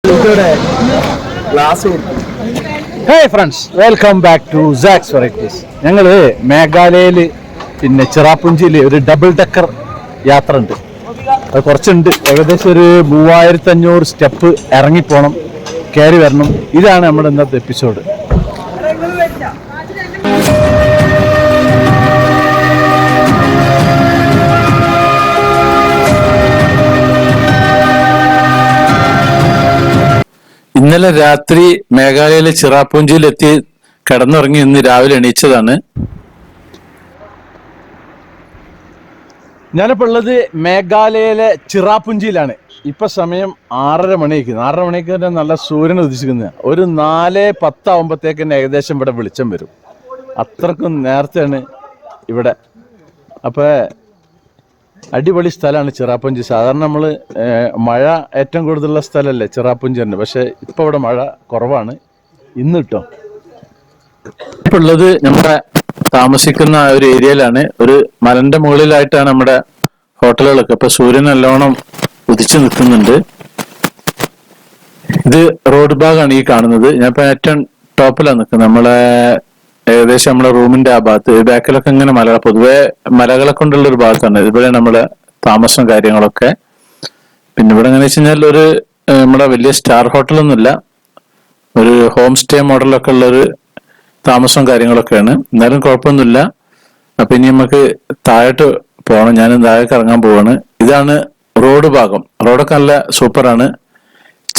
Hey friends, welcome back to Zach's Varieties. ഞങ്ങൾ മേഘാലയയിൽ പിന്നെ ചിറാപുഞ്ചിയിൽ ഒരു ഡബിൾ ഡെക്കർ യാത്ര ഉണ്ട്. അത് കുറച്ചുണ്ട്, ഏകദേശം ഒരു 3500 സ്റ്റെപ്പ് ഇറങ്ങിപ്പോണം, കയറി വരണം. ഇതാണ് നമ്മുടെ ഇന്നത്തെ എപ്പിസോഡ്. ഇന്നലെ രാത്രി മേഘാലയയിലെ ചിറാപുഞ്ചിയിലെത്തി കിടന്നുറങ്ങി ഇന്ന് രാവിലെ എണീച്ചതാണ്. ഞാനിപ്പോൾ ഉള്ളത് മേഘാലയയിലെ ചിറാപുഞ്ചിയിലാണ്. ഇപ്പൊ സമയം 6:30 മണിക്ക്. 6:30 മണിക്ക് തന്നെ നല്ല സൂര്യൻ ഉദിച്ചിരിക്കുന്നത്. ഒരു 4:10 ആകുമ്പോഴത്തേക്ക് തന്നെ ഏകദേശം ഇവിടെ വെളിച്ചം വരും. അത്രക്കും നേരത്തെയാണ് ഇവിടെ. അപ്പൊ അടിപൊളി സ്ഥലമാണ് ചിറാപുഞ്ചി. സാധാരണ നമ്മൾ മഴ ഏറ്റവും കൂടുതലുള്ള സ്ഥലമല്ലേ ചിറാപുഞ്ചി തന്നെ, പക്ഷെ ഇപ്പൊ ഇവിടെ മഴ കുറവാണ് ഇന്ന് കേട്ടോ. ഇപ്പൊ ഉള്ളത് നമ്മുടെ താമസിക്കുന്ന ആ ഒരു ഏരിയയിലാണ്. ഒരു മലന്റെ മുകളിലായിട്ടാണ് നമ്മുടെ ഹോട്ടലുകളൊക്കെ. ഇപ്പൊ സൂര്യൻ നല്ലോണം ഉദിച്ചു നിൽക്കുന്നുണ്ട്. ഇത് റോഡ് ഭാഗമാണ് ഈ കാണുന്നത്. ഞാനിപ്പോ ഏറ്റവും ടോപ്പിലാണ് നിൽക്കുന്നത്. നമ്മളെ ഏകദേശം നമ്മുടെ റൂമിന്റെ ആ ഭാഗത്ത് ബാക്കിലൊക്കെ ഇങ്ങനെ മല, പൊതുവെ മലകളെ കൊണ്ടുള്ള ഒരു ഭാഗത്താണ്. ഇവിടെ നമ്മുടെ താമസം കാര്യങ്ങളൊക്കെ. പിന്നെ ഇവിടെ എങ്ങനെ വെച്ച് കഴിഞ്ഞാൽ ഒരു നമ്മുടെ വലിയ സ്റ്റാർ ഹോട്ടലൊന്നുമില്ല, ഒരു ഹോം സ്റ്റേ മോഡലൊക്കെ ഉള്ളൊരു താമസവും കാര്യങ്ങളൊക്കെയാണ്. എന്നാലും കുഴപ്പമൊന്നുമില്ല. അപ്പൊ ഇനി നമുക്ക് താഴോട്ട് പോകണം. ഞാൻ താഴേക്ക് ഇറങ്ങാൻ പോവാണ്. ഇതാണ് റോഡ് ഭാഗം. റോഡൊക്കെ നല്ല സൂപ്പറാണ്.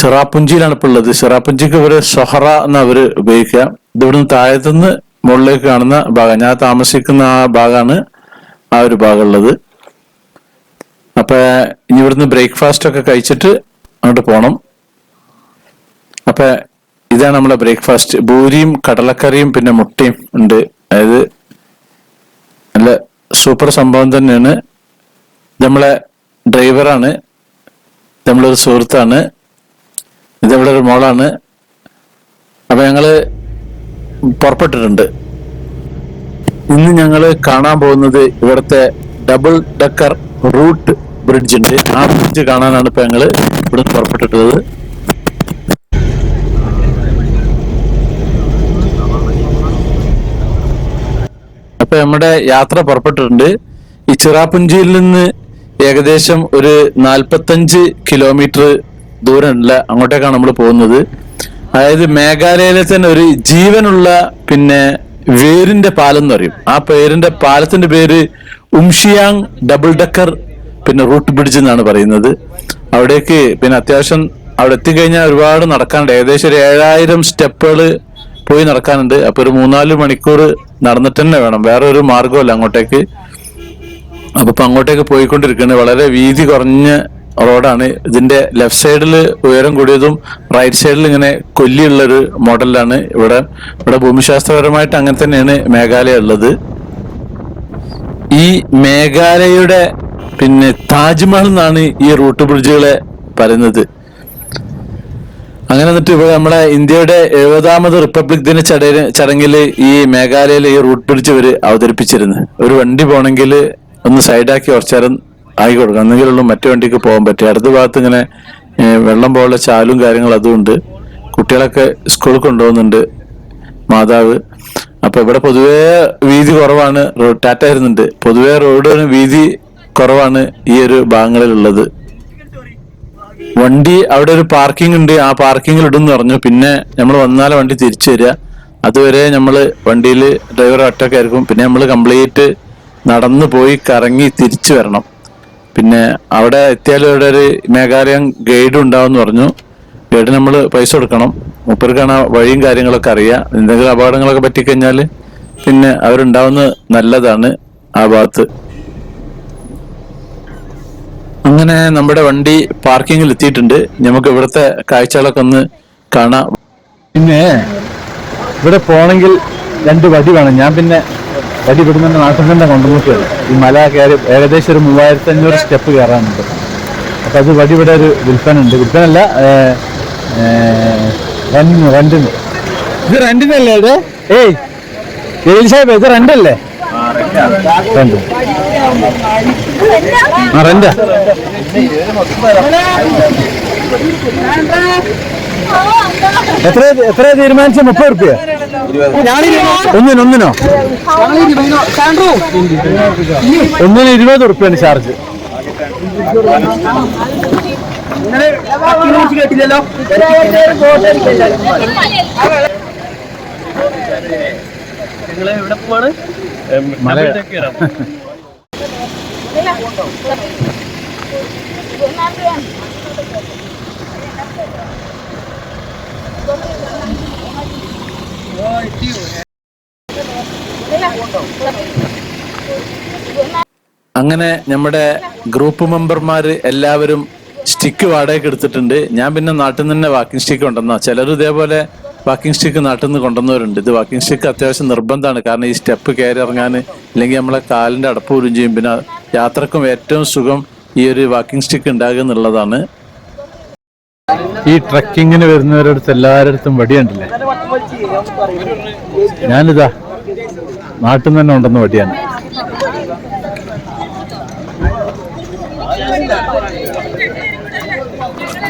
ചിറാപുഞ്ചിയിലാണ് ഇപ്പോൾ ഉള്ളത്. ചിറാപുഞ്ചിക്ക് ഇവര് സൊഹറ എന്ന് അവര് ഉപയോഗിക്കുക. ഇത് ഇവിടുന്ന് താഴത്തുനിന്ന് മുകളിലേക്ക് കാണുന്ന ഭാഗം, ഞാൻ താമസിക്കുന്ന ആ ഭാഗമാണ് ആ ഒരു ഭാഗം ഉള്ളത്. അപ്പൊ ഇനി ഇവിടുന്ന് ബ്രേക്ക്ഫാസ്റ്റ് ഒക്കെ കഴിച്ചിട്ട് അങ്ങോട്ട് പോകണം. അപ്പൊ ഇതാണ് നമ്മളെ ബ്രേക്ക്ഫാസ്റ്റ്. ഭൂരിയും കടലക്കറിയും പിന്നെ മുട്ടയും ഉണ്ട്. അതായത് നല്ല സൂപ്പർ സംഭവം തന്നെയാണ്. ഇത് നമ്മളെ ഡ്രൈവറാണ്, ഇത് നമ്മളൊരു സുഹൃത്താണ്, ഇത് നമ്മുടെ ഒരു മോളാണ്. അപ്പൊ ഞങ്ങള് പുറപ്പെട്ടിട്ടുണ്ട്. ഇന്ന് ഞങ്ങള് കാണാൻ പോകുന്നത് ഇവിടുത്തെ ഡബിൾ ഡെക്കർ റൂട്ട് ബ്രിഡ്ജ് ഉണ്ട്. ആ ബ്രിഡ്ജ് കാണാനാണ് ഇപ്പൊ ഞങ്ങള് ഇവിടെ പുറപ്പെട്ടിട്ടുള്ളത്. അപ്പൊ നമ്മുടെ യാത്ര പുറപ്പെട്ടിട്ടുണ്ട്. ഈ ചിറാപുഞ്ചിയിൽ നിന്ന് ഏകദേശം ഒരു 45 കിലോമീറ്റർ ദൂരമുള്ള അങ്ങോട്ടേക്കാണ് നമ്മൾ പോകുന്നത്. അതായത് മേഘാലയയിലെ തന്നെ ഒരു ജീവനുള്ള പിന്നെ വേരിന്റെ പാലം എന്ന് പറയും. ആ പേരിന്റെ പാലത്തിന്റെ പേര് ഉംഷിയാങ് ഡബിൾ ഡെക്കർ പിന്നെ റൂട്ട് ബ്രിഡ്ജ് എന്നാണ് പറയുന്നത്. അവിടേക്ക് പിന്നെ അത്യാവശ്യം അവിടെ എത്തിക്കഴിഞ്ഞാൽ ഒരുപാട് നടക്കാനുണ്ട്. ഏകദേശം ഒരു 7000 സ്റ്റെപ്പുകൾ പോയി നടക്കാനുണ്ട്. അപ്പൊ ഒരു 3-4 മണിക്കൂർ നടന്നിട്ട് തന്നെ വേണം, വേറെ ഒരു മാർഗമല്ല അങ്ങോട്ടേക്ക്. അപ്പൊ അങ്ങോട്ടേക്ക് പോയിക്കൊണ്ടിരിക്കുന്നത് വളരെ വീതി കുറഞ്ഞ റോഡാണ്. ഇതിന്റെ ലെഫ്റ്റ് സൈഡിൽ ഉയരം കൂടിയതും റൈറ്റ് സൈഡിൽ ഇങ്ങനെ കൊല്ലിയുള്ളൊരു മോഡലിലാണ്. ഇവിടെ ഭൂമിശാസ്ത്രപരമായിട്ട് അങ്ങനെ തന്നെയാണ് മേഘാലയ ഉള്ളത്. ഈ മേഘാലയയുടെ പിന്നെ താജ്മഹൽ എന്നാണ് ഈ റൂട്ട് ബ്രിഡ്ജുകളെ പറയുന്നത്. അങ്ങനെ എന്നിട്ട് ഇവിടെ നമ്മുടെ ഇന്ത്യയുടെ 70ാമത് റിപ്പബ്ലിക് ദിന ചടങ്ങിൽ ഈ മേഘാലയയിൽ ഈ റൂട്ട് ബ്രിഡ്ജ് ഇവര് അവതരിപ്പിച്ചിരുന്നു. ഒരു വണ്ടി പോകണമെങ്കിൽ ഒന്ന് സൈഡാക്കി കുറച്ചേരം ആയി കൊടുക്കണം, എന്നെങ്കിലുള്ള മറ്റു വണ്ടിക്ക് പോകാൻ പറ്റും. അടുത്ത ഭാഗത്ത് ഇങ്ങനെ വെള്ളം പോലുള്ള ചാലും കാര്യങ്ങളും അതുകൊണ്ട് കുട്ടികളൊക്കെ സ്കൂളിൽ കൊണ്ടുപോകുന്നുണ്ട് മാതാവ്. അപ്പൊ ഇവിടെ പൊതുവേ വീതി കുറവാണ്. ടാറ്റ വരുന്നുണ്ട്. പൊതുവേ റോഡിന് വീതി കുറവാണ് ഈ ഒരു ഭാഗങ്ങളിലുള്ളത്. വണ്ടി അവിടെ ഒരു പാർക്കിംഗ് ഉണ്ട്, ആ പാർക്കിങ്ങിൽ ഇടുന്ന് പറഞ്ഞു. പിന്നെ നമ്മൾ വന്നാലെ വണ്ടി തിരിച്ചു വരിക. അതുവരെ നമ്മള് വണ്ടിയിൽ ഡ്രൈവർ ഒറ്റക്കായിരിക്കും. പിന്നെ നമ്മൾ കംപ്ലീറ്റ് നടന്നു പോയി കറങ്ങി തിരിച്ചു വരണം. പിന്നെ അവിടെ എത്തിയാലും ഇവിടെ ഒരു മേഘാലയൻ ഗൈഡ് ഉണ്ടാവും പറഞ്ഞു. ഗൈഡ് നമ്മൾ പൈസ കൊടുക്കണം. മൂപ്പർക്കാണ് വഴിയും കാര്യങ്ങളൊക്കെ അറിയാം. എന്തെങ്കിലും അപകടങ്ങളൊക്കെ പറ്റിക്കഴിഞ്ഞാൽ പിന്നെ അവരുണ്ടാവുന്നത് നല്ലതാണ് ആ ഭാഗത്ത്. അങ്ങനെ നമ്മുടെ വണ്ടി പാർക്കിങ്ങിൽ എത്തിയിട്ടുണ്ട്. നമുക്ക് ഇവിടുത്തെ കാഴ്ചകളൊക്കെ ഒന്ന് കാണാം. പിന്നെ ഇവിടെ പോണെങ്കിൽ 2 വടി വേണം. ഞാൻ പിന്നെ വടി ഇവിടുന്ന് തന്നെ നാട്ടിൽ തന്നെ കൊണ്ടുപോയിട്ടുണ്ട്. ഈ മല കയറി ഏകദേശം ഒരു 3500 സ്റ്റെപ്പ് കയറാനുണ്ട്. അപ്പൊ അത് വടി ഇവിടെ ഒരു വിൽപ്പനുണ്ട്. വിൽപ്പനല്ല, റെന്റിന്. ഇത് റെന്റിനല്ലേ ഇത്? ജലീൽ സാഹിബ്, ഇത് റെന്റല്ലേ? റെന്റ്. റെന്റാ. എത്ര തീരുമാനിച്ച? 30 റുപ്യ ഒന്നിനോ? ഒന്നിന് 20 റുപ്യാണ് ചാർജ്. കേട്ടില്ലല്ലോ. നിങ്ങളെ എവിടെ പോവാണ്? അങ്ങനെ നമ്മുടെ ഗ്രൂപ്പ് മെമ്പർമാര് എല്ലാവരും സ്റ്റിക്ക് വാടകയ്ക്ക് എടുത്തിട്ടുണ്ട്. ഞാൻ പിന്നെ നാട്ടിൽ നിന്ന് തന്നെ വാക്കിംഗ് സ്റ്റിക്ക് കൊണ്ടുവന്ന, ചിലർ ഇതേപോലെ വാക്കിംഗ് സ്റ്റിക്ക് നാട്ടിൽ നിന്ന് കൊണ്ടുവന്നവരുണ്ട്. ഇത് വാക്കിംഗ് സ്റ്റിക്ക് അത്യാവശ്യം നിർബന്ധമാണ്. കാരണം ഈ സ്റ്റെപ്പ് കയറി ഇറങ്ങാൻ, ഇല്ലെങ്കിൽ നമ്മളെ കാലിന്റെ അടപ്പ് പോലും ചെയ്യും. പിന്നെ യാത്രക്കും ഏറ്റവും സുഖം ഈ ഒരു വാക്കിംഗ് സ്റ്റിക്ക് ഉണ്ടാകുക എന്നുള്ളതാണ്. ഈ ട്രക്കിങ്ങിന് വരുന്നവരുടെ അടുത്ത് എല്ലാവരുടെ അടുത്തും വടിയുണ്ടല്ലേ. ഞാനിതാ നാട്ടിൽ നിന്ന് തന്നെ ഉണ്ടെന്ന് വടിയാണ്.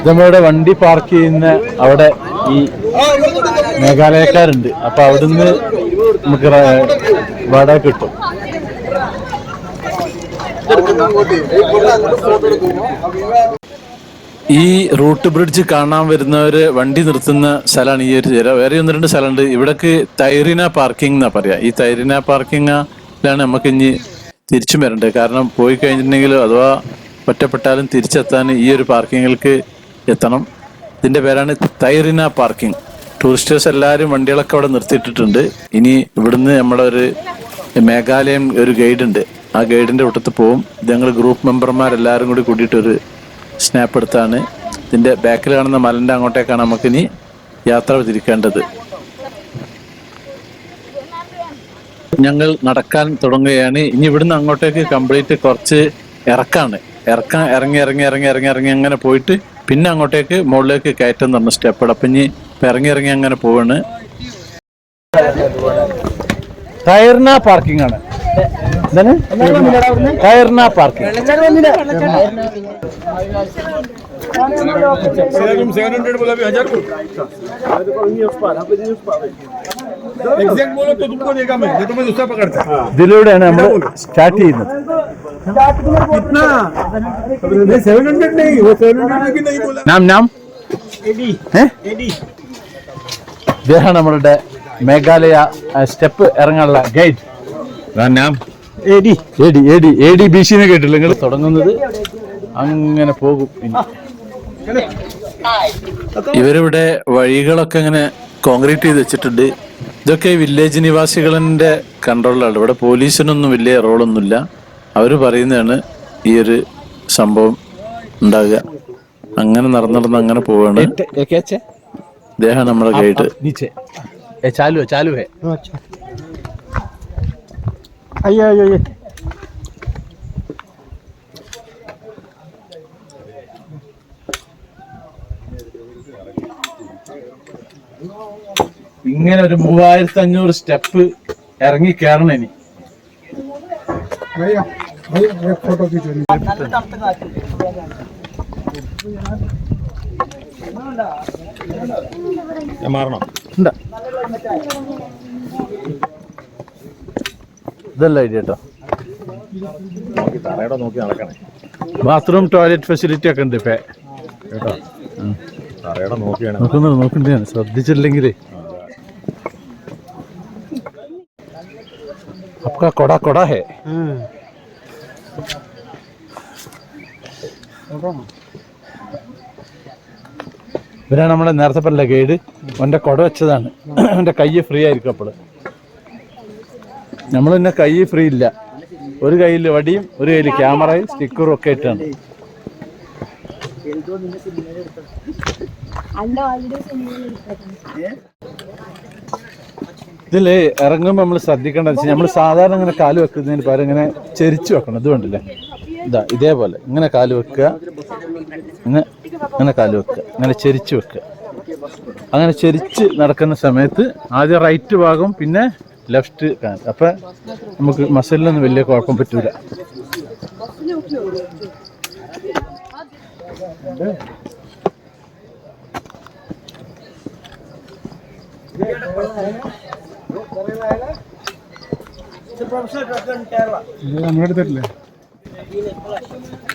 നമ്മളുടെ വണ്ടി പാർക്ക് ചെയ്യുന്ന അവിടെ ഈ മേഘാലയക്കാരുണ്ട്. അപ്പൊ അവിടുന്ന് നമുക്ക് വാടക കിട്ടും. ഈ റൂട്ട് ബ്രിഡ്ജ് കാണാൻ വരുന്നവര് വണ്ടി നിർത്തുന്ന സ്ഥലമാണ് ഈ ഒരു വേറെ 1-2 സ്ഥലമുണ്ട്. ഇവിടേക്ക് തൈറിന പാർക്കിംഗ് എന്നാ പറയാ. ഈ തൈറിന പാർക്കിംഗിലാണ് നമുക്ക് ഇനി തിരിച്ചും വരേണ്ടത്. കാരണം പോയി കഴിഞ്ഞിട്ടുണ്ടെങ്കിൽ അഥവാ ഒറ്റപ്പെട്ടാലും തിരിച്ചെത്താൻ ഈ ഒരു പാർക്കിങ്ങിലേക്ക് എത്തണം. ഇതിന്റെ പേരാണ് തൈറിന പാർക്കിംഗ്. ടൂറിസ്റ്റേഴ്സ് എല്ലാവരും വണ്ടികളൊക്കെ അവിടെ നിർത്തിയിട്ടിട്ടുണ്ട്. ഇനി ഇവിടുന്ന് നമ്മുടെ ഒരു മേഘാലയം ഒരു ഗൈഡ് ഉണ്ട്. ആ ഗൈഡിന്റെ കൂട്ടത്ത് പോവും. ഇത് ഞങ്ങൾ ഗ്രൂപ്പ് മെമ്പർമാരെല്ലാവരും കൂടി കൂടിയിട്ടൊരു സ്നാപ്പ് എടുത്താണ്. ഇതിന്റെ ബാക്കിൽ കാണുന്ന മലന്റെ അങ്ങോട്ടേക്കാണ് നമുക്കിനി യാത്ര തിരിക്കേണ്ടത്. ഞങ്ങൾ നടക്കാൻ തുടങ്ങുകയാണ്. ഇനി ഇവിടുന്ന് അങ്ങോട്ടേക്ക് കംപ്ലീറ്റ് കുറച്ച് ഇറക്കാണ്. ഇറങ്ങി അങ്ങനെ പോയിട്ട് പിന്നെ അങ്ങോട്ടേക്ക് മുകളിലേക്ക് കയറ്റം എന്ന് പറഞ്ഞ സ്റ്റെപ്പ്. അപ്പം ഇനി ഇറങ്ങി അങ്ങനെ പോവാണ്. തൈർന പാർക്കിംഗ് ആണ്. തൈർന പാർക്കിംഗ്. ഇതിലൂടെയാണ് നമ്മൾ സ്റ്റാർട്ട് ചെയ്യുന്നത്. ഇദ്ദേഹമാണ് നമ്മളുടെ മേഘാലയ സ്റ്റെപ്പ് ഇറങ്ങാനുള്ള ഗൈഡ്. BC കേട്ടില്ല നിങ്ങൾ? തുടങ്ങുന്നത് അങ്ങനെ പോകും. ഇവരിവിടെ വഴികളൊക്കെ ഇങ്ങനെ കോൺക്രീറ്റ് ചെയ്ത് വെച്ചിട്ടുണ്ട്. ഇതൊക്കെ വില്ലേജ് നിവാസികളുടെ കൺട്രോളിലാണ്. ഇവിടെ പോലീസിനൊന്നും വലിയ റോളൊന്നുമില്ല. അവർ പറയുന്നതാണ് ഈ ഒരു സംഭവം ഉണ്ടാകുക. അങ്ങനെ നടന്നിടന്ന് അങ്ങനെ പോവാണ്. ഇദ്ദേഹം നമ്മുടെ ഗൈഡ്. ചാലു ഹേ. അയ്യോ ഇങ്ങനെ ഒരു 3500 സ്റ്റെപ്പ് ഇറങ്ങി കയറണം. ഇനി ഇതല്ല ഐഡിയ കേട്ടോ. നോക്കി നടക്കണേ. ബാത്റൂം ടോയ്ലറ്റ് ഫെസിലിറ്റി ഒക്കെ ഉണ്ട് ഇപ്പൊ കേട്ടോ. നോക്കണ്ടേ ശ്രദ്ധിച്ചില്ലെങ്കിലേ. आपका कोड़ा है. ഇവരാണ് നമ്മളെ നേരത്തെ പറഞ്ഞ ഗൈഡ്. അവന്റെ കൊട വെച്ചതാണ്. അവന്റെ കൈ ഫ്രീ ആയിരിക്കും. അപ്പോൾ നമ്മൾ പിന്നെ കൈ ഫ്രീ ഇല്ല. ഒരു കയ്യിൽ വടിയും ഒരു കയ്യിൽ ക്യാമറയും സ്റ്റിക്കറും ഒക്കെ ഇട്ടാണ്. ഇതില് ഇറങ്ങുമ്പോൾ നമ്മൾ ശ്രദ്ധിക്കേണ്ടത് വെച്ചാൽ നമ്മൾ സാധാരണ ഇങ്ങനെ കാല് വെക്കുന്നതിന് പകരം ഇങ്ങനെ ചെരിച്ചു വെക്കണം. ഇത് കണ്ടില്ലേ, ഇതേപോലെ ഇങ്ങനെ കാല് വെക്കുക, ഇങ്ങനെ കാല് വെക്കുക, ഇങ്ങനെ ചെരിച്ചു വെക്കുക. അങ്ങനെ ചെരിച്ച് നടക്കുന്ന സമയത്ത് ആദ്യം റൈറ്റ് ഭാഗം പിന്നെ ലെഫ്റ്റ്. അപ്പൊ നമുക്ക് മസിലിനൊന്നും വലിയ കുഴപ്പം പറ്റൂല.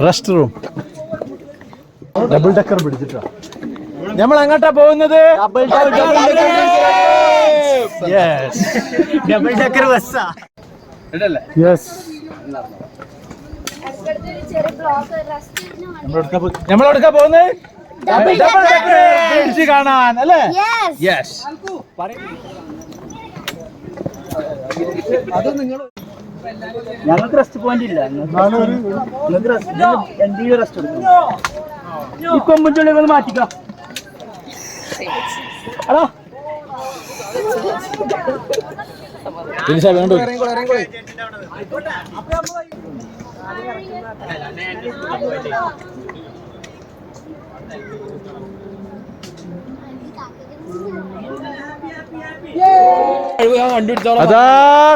റെസ്റ്റ് റൂം ഡബിൾ ഡക്കർ പിടിച്ചിട്ടോ. നമ്മൾ എങ്ങോട്ടാ പോകുന്നത്? ഡബിൾ ഡക്കർ ബസ്സാ. യെസ്, നമ്മളെടുക്കാ പോകുന്നത് ഡബിൾ ഡക്കർ ബ്രിഡ്ജ് കാണാൻ അല്ലേ? യെസ്. ഞങ്ങൾക്ക് റെസ്റ്റ് പോയിന്റ് ഇല്ല. എന്തെങ്കിലും റെസ്റ്റ് എടുക്കണം. ഈ കൊമ്പുചുള്ളികൾ മാറ്റിക്കാം. ഹലോ വേണ്ട. അതാ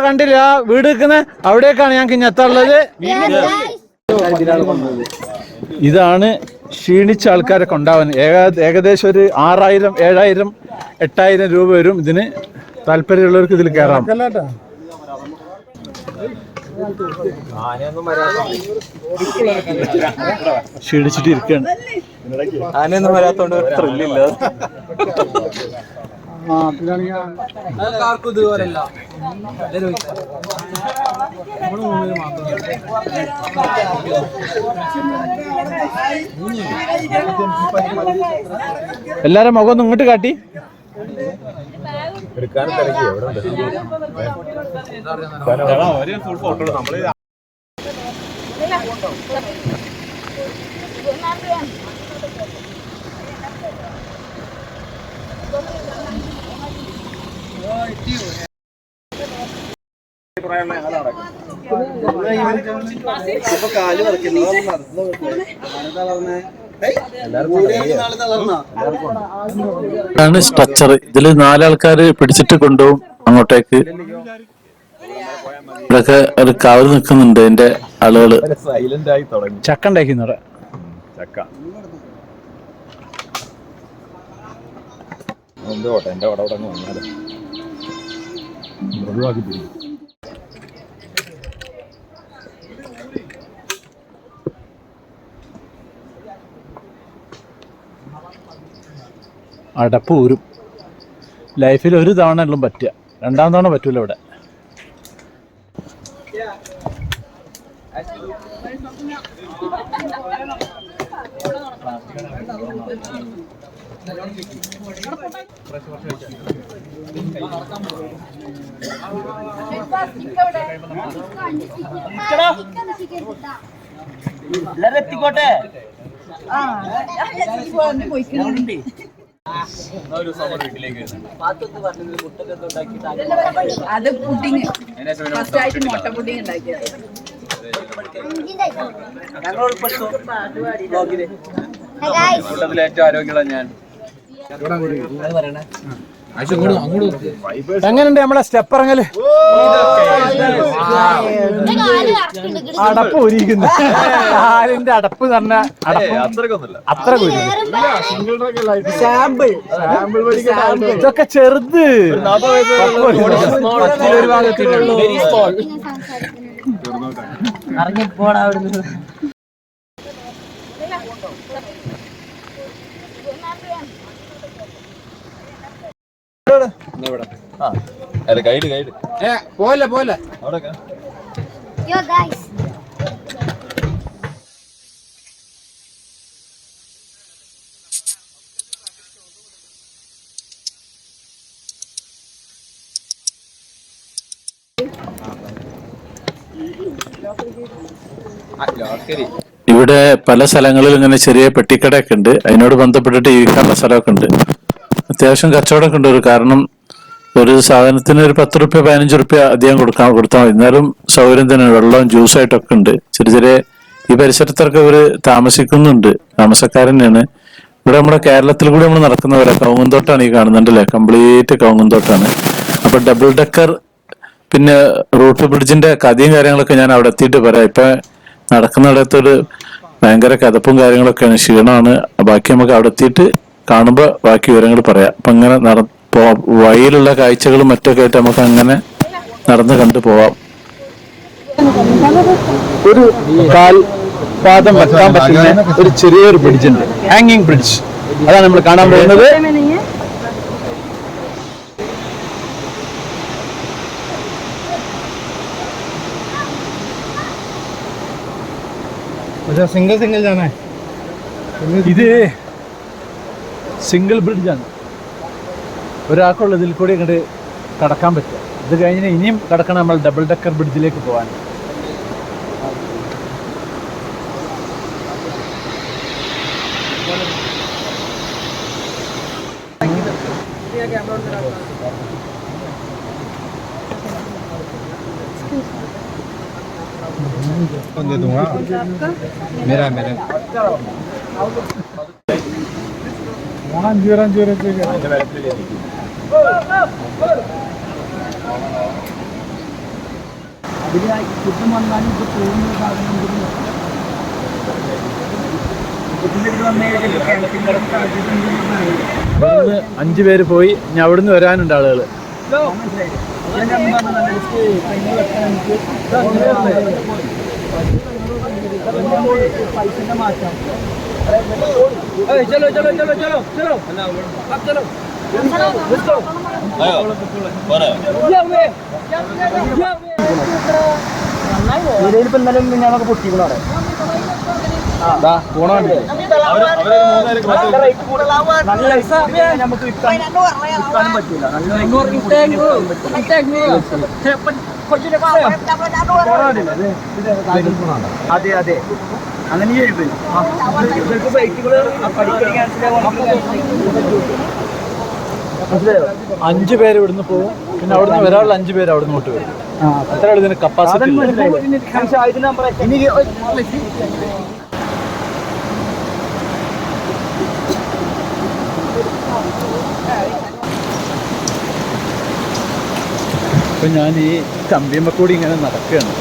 കണ്ടില്ല വീട് നിൽക്കുന്ന അവിടേക്കാണ് ഞങ്ങൾക്ക് ഇനി എത്താറുള്ളത്. ഇതാണ് ക്ഷീണിച്ച ആൾക്കാരൊക്കെ ഉണ്ടാവാൻ. ഏകദേശം ഒരു 6000, 7000, 8000 രൂപ വരും ഇതിന്. താല്പര്യമുള്ളവർക്ക് ഇതിൽ കയറാം. ക്ഷീണിച്ചിട്ട് ഇരിക്കുകയാണ്. ആനയൊന്നും വരാത്തോണ്ട് ത്രില്ലില്ല. എല്ലാരും മുഖം ഒന്ന് ഇങ്ങോട്ട് കാട്ടി. ാണ് സ്ട്രക്ചർ. ഇതില് 4 ആൾക്കാര് പിടിച്ചിട്ട് കൊണ്ടുപോകും അങ്ങോട്ടേക്ക്. ഇവിടൊക്കെ ഒരു കാവൽ നിൽക്കുന്നുണ്ട് എന്റെ ആളുകള്. ചക്ക ഉണ്ടാക്കിന്നവിടെ. ചക്ക എന്തോട്ടെ എന്റെ അവിടെ അവിടെ വന്നാലോ മൃദുവാക്കി തിരിക്കും. അടപ്പ് ഊരും. ലൈഫിൽ ഒരു തവണ എല്ലാം പറ്റുക, 2ാം തവണ പറ്റൂല ഇവിടെ. എല്ലാരും എത്തിക്കോട്ടെ. അത് പുഡിങ് ഫസ്റ്റ് ആയിട്ട് മുട്ട പുഡിങ് ഉണ്ടാക്കിയത്. കൂട്ടത്തിലെ ഏറ്റവും ആരോഗ്യമുള്ള ഞാൻ. എങ്ങനെയുണ്ട് നമ്മളെ സ്റ്റെപ്പ് ഇറങ്ങല്? അടപ്പ് ഒരുക്കുന്നു. കാലിന്റെ അടപ്പ് പറഞ്ഞ അത്ര ഇതൊക്കെ ചെറുത്. ഇറങ്ങിപ്പോടാ അവിടുന്ന്. ഗൈഡ് ഗൈഡ് പോലെ പോലെ അവിടെ ഇവിടെ പല സ്ഥലങ്ങളിലും ഇങ്ങനെ ചെറിയ പെട്ടിക്കടയൊക്കെ ഉണ്ട്. അതിനോട് ബന്ധപ്പെട്ടിട്ട് ഇരിക്കാനുള്ള സ്ഥലമൊക്കെ ഉണ്ട്. അത്യാവശ്യം കച്ചവടമൊക്കെ ഉണ്ട്. കാരണം ഒരു സാധനത്തിന് ഒരു 10 റുപ്യ 15 റുപ്യ അധികം കൊടുത്താൽ മതി. എന്നാലും സൗകര്യം തന്നെയാണ്. വെള്ളവും ജ്യൂസായിട്ടൊക്കെ ഉണ്ട്. ചെറിയ ചെറിയ ഈ പരിസരത്തൊക്കെ ഇവര് താമസിക്കുന്നുണ്ട്. താമസക്കാരനെയാണ്. ഇവിടെ നമ്മുടെ കേരളത്തിൽ കൂടി നമ്മൾ നടക്കുന്നവരെ കവുങ്ങുന്തോട്ടാണ് ഈ കാണുന്നുണ്ടല്ലേ. കംപ്ലീറ്റ് കവുങ്ങുന്തോട്ടാണ്. അപ്പൊ ഡബിൾ ഡക്കർ പിന്നെ റൂട്ട് ബ്രിഡ്ജിന്റെ കഥയും കാര്യങ്ങളൊക്കെ ഞാൻ അവിടെ എത്തിയിട്ട് പറയാം. ഇപ്പൊ നടക്കുന്നിടത്തൊരു ഭയങ്കര കഥപ്പും കാര്യങ്ങളൊക്കെയാണ്, ക്ഷീണമാണ്. ബാക്കി നമുക്ക് അവിടെ എത്തിയിട്ട് കാണുമ്പോൾ ബാക്കി വിവരങ്ങൾ പറയാം. അപ്പൊ ഇങ്ങനെ വഴിയിലുള്ള കാഴ്ചകളും മറ്റൊക്കെ ആയിട്ട് നമുക്ക് അങ്ങനെ നടന്ന് കണ്ടു പോവാം. ഒരു കാൽ പാദം വെക്കാൻ പറ്റുന്ന ഒരു ചെറിയൊരു ബ്രിഡ്ജ് ഉണ്ട്, ഹാങ്ങിങ് ബ്രിഡ്ജ്. അതാണ് നമ്മൾ കാണാൻ പോകുന്നത്. सिंगल सिंगल जाना है. ഇത് സിംഗിൾ ബ്രിഡ്ജാണ്. ഒരാൾക്കുള്ള ഇതിൽ കൂടി ഇങ്ങോട്ട് കടക്കാൻ പറ്റുക. ഇത് കഴിഞ്ഞ് ഇനിയും കടക്കണം നമ്മൾ ഡബിൾ ഡെക്കർ ബ്രിഡ്ജിലേക്ക് പോകാൻ. दे दूंगा. मेरा मेरा. അവിടുന്ന് 5 പേര് പോയി. ഇനി അവിടുന്ന് വരാനുണ്ട് ആളുകൾ. चलो चलो चलो चलो चलो अब चलो നമുക്ക് പൊട്ടിക്കണോ നമുക്ക് വിൽക്കാനും പറ്റൂല. അതെ അതെ അങ്ങനെ എഴുതും. ഇവർക്ക് ബൈക്കുകൾ പഠിക്കൽ ക്യാൻസൽ 5 പേര് ഇവിടുന്ന് പോകും. പിന്നെ അവിടുന്ന് ഒരാളുള്ള 5 പേര് അവിടുന്ന് ഇങ്ങോട്ട് വരും. അത്ര ഇതിന് കപ്പാസിറ്റി. അപ്പൊ ഞാൻ ഈ കമ്പിയമ്മ കൂടി ഇങ്ങനെ നടക്കുകയാണ്.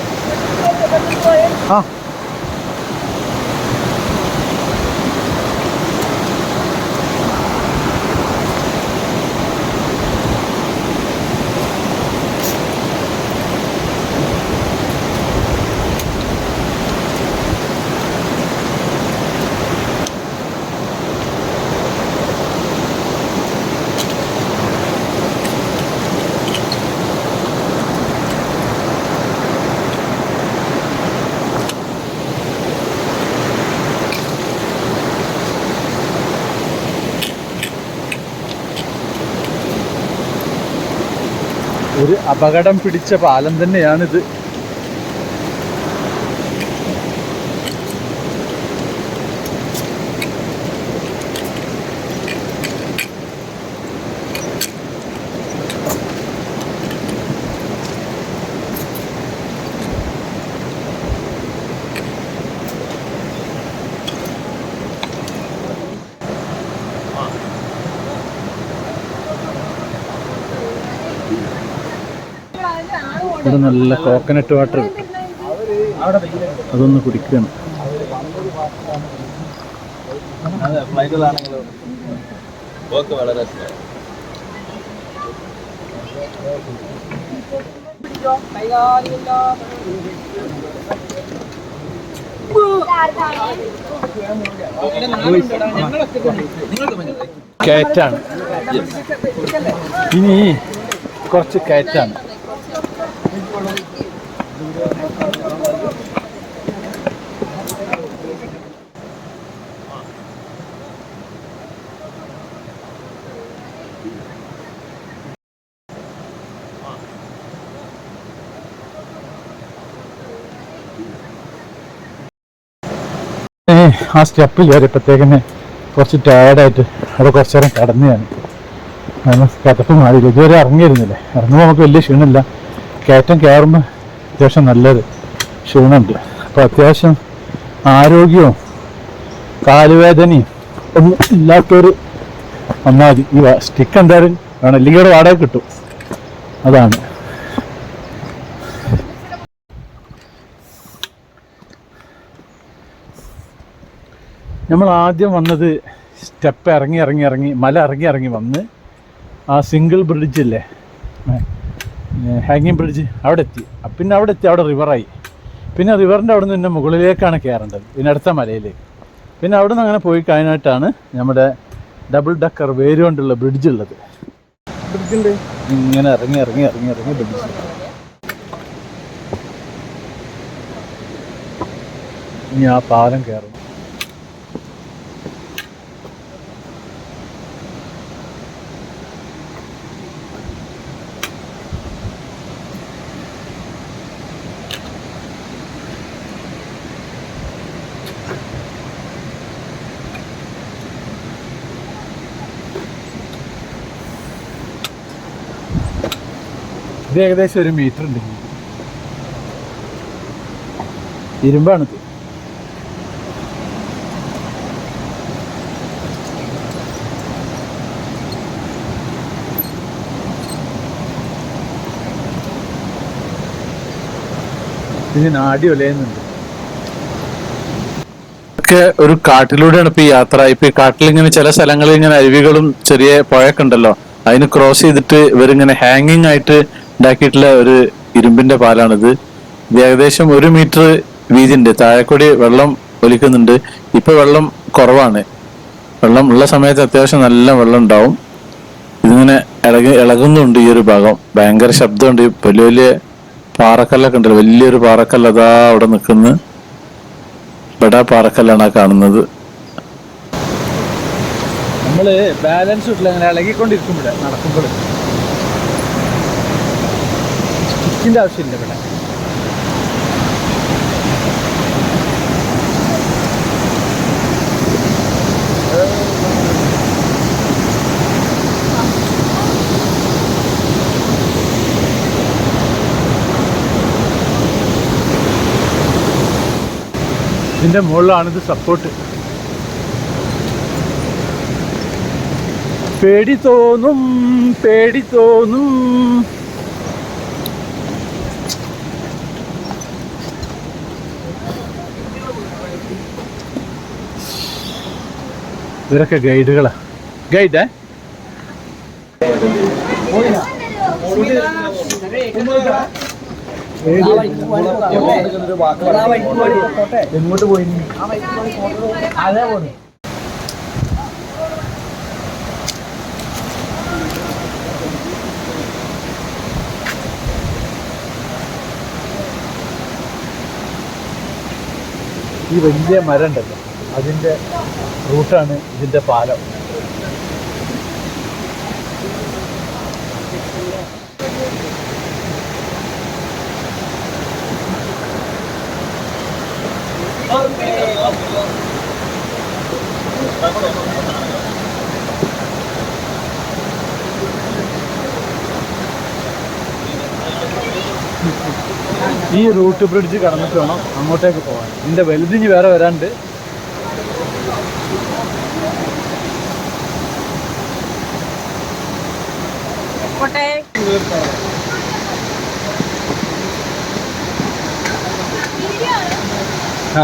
ഒരു അപകടം പിടിച്ച പാലം തന്നെയാണിത്. ഇവിടെ നല്ല കോക്കനട്ട് വാട്ടർ കിട്ടും. അതൊന്ന് കുടിക്കണം. വളരെ കയറ്റാണ്. ഇനി കുറച്ച് കയറ്റാണ്. ആ സ്റ്റെപ്പ് കയറിയപ്പോഴത്തേക്കന്നെ കുറച്ച് ടയർഡായിട്ട് അവിടെ കുറച്ച് നേരം കടന്നെയാണ്. കാരണം കിതപ്പ് മാറിയില്ല. ഇതുവരെ ഇറങ്ങിയിരുന്നില്ലേ. ഇറങ്ങുമ്പോൾ നമുക്ക് വലിയ ക്ഷീണമില്ല. കയറ്റം കയറുമ്പോൾ അത്യാവശ്യം നല്ലൊരു ക്ഷീണമുണ്ട്. അപ്പോൾ അത്യാവശ്യം ആരോഗ്യവും കാലുവേദനയും ഒന്നും ഇല്ലാത്തൊരു വന്നാൽ മതി. ഈ സ്റ്റിക്ക് എന്തായാലും വേണം, ഇല്ലെങ്കിൽ ഇവിടെ വാടക കിട്ടും. അതാണ്. നമ്മൾ ആദ്യം വന്നത് സ്റ്റെപ്പ് ഇറങ്ങി മല ഇറങ്ങി വന്ന് ആ സിംഗിൾ ബ്രിഡ്ജ് ഇല്ലേ, ഹാങ്ങിങ് ബ്രിഡ്ജ്, അവിടെ എത്തി. പിന്നെ അവിടെ എത്തി, അവിടെ റിവറായി. പിന്നെ റിവറിൻ്റെ അവിടെ നിന്ന് പിന്നെ മുകളിലേക്കാണ് കയറേണ്ടത്, പിന്നെ അടുത്ത മലയിലേക്ക്. പിന്നെ അവിടെ നിന്ന് അങ്ങനെ പോയി കഴിഞ്ഞിട്ടാണ് നമ്മുടെ ഡബിൾ ഡക്കർ വേര് കൊണ്ടുള്ള ബ്രിഡ്ജ് ഉള്ളത്. ബ്രിഡ്ജുണ്ട്, ഇങ്ങനെ ഇറങ്ങി ഇറങ്ങി ഇറങ്ങി ഇറങ്ങി ബ്രിഡ്ജ്. ഇനി ആ പാലം കയറണം. ഇത് ഏകദേശം 1 മീറ്റർ ഉണ്ട്. ഇരുമ്പാണിത്. ഇതിന് നാടി ഒലയുന്നുണ്ട്. ഒക്കെ ഒരു കാട്ടിലൂടെയാണ് ഇപ്പൊ ഈ യാത്ര. ഇപ്പൊ ഈ കാട്ടിൽ ഇങ്ങനെ ചില സ്ഥലങ്ങളിൽ ഇങ്ങനെ അരുവികളും ചെറിയ പുഴയൊക്കെ ഉണ്ടല്ലോ, അതിന് ക്രോസ് ചെയ്തിട്ട് ഇവരിങ്ങനെ ഹാങ്ങിങ് ആയിട്ട് ഉണ്ടാക്കിയിട്ടുള്ള ഒരു ഇരുമ്പിന്റെ പാലാണിത്. ഇത് ഏകദേശം 1 മീറ്റർ വീതിയുണ്ട്. താഴെക്കൂടി വെള്ളം ഒലിക്കുന്നുണ്ട്. ഇപ്പൊ വെള്ളം കുറവാണ്. വെള്ളം ഉള്ള സമയത്ത് അത്യാവശ്യം നല്ല വെള്ളം ഉണ്ടാവും. ഇതിങ്ങനെ ഇളകുന്നുണ്ട് ഈ ഒരു ഭാഗം. ഭയങ്കര ശബ്ദമുണ്ട്. വലിയ വലിയ പാറക്കല്ലൊക്കെ ഉണ്ടല്ലോ, വലിയൊരു പാറക്കല്ല് അതാ അവിടെ നിൽക്കുന്നു. ഇവിടെ പാറക്കല്ലാണ് ആ കാണുന്നത്. നമ്മള് ബാലൻസ് കിട്ടില്ല, അങ്ങനെ ഇളകിക്കൊണ്ടിരിക്കുമ്പോഴേ നടക്കുമ്പോൾ സ്റ്റിക്കിന്റെ ആവശ്യമില്ല ഇവിടെ. ഇതിന്റെ മുകളിലാണിത് സപ്പോർട്ട്. പേടി തോന്നും, പേടി തോന്നും. ഇവരൊക്കെ ഗൈഡുകളാ. ഗൈഡേ എങ്ങോട്ട് പോയി? അതെ പോയി. ഈ വലിയ മരം ഉണ്ടല്ലോ, അതിൻ്റെ റൂട്ടാണ് ഇതിൻ്റെ പാലം. ഈ റൂട്ട് ബ്രിഡ്ജ് കടന്നിട്ട് വേണം അങ്ങോട്ടേക്ക് പോകാൻ. ഇതിൻ്റെ വലുതിഞ്ഞ് വേറെ വരാണ്ട്. ആ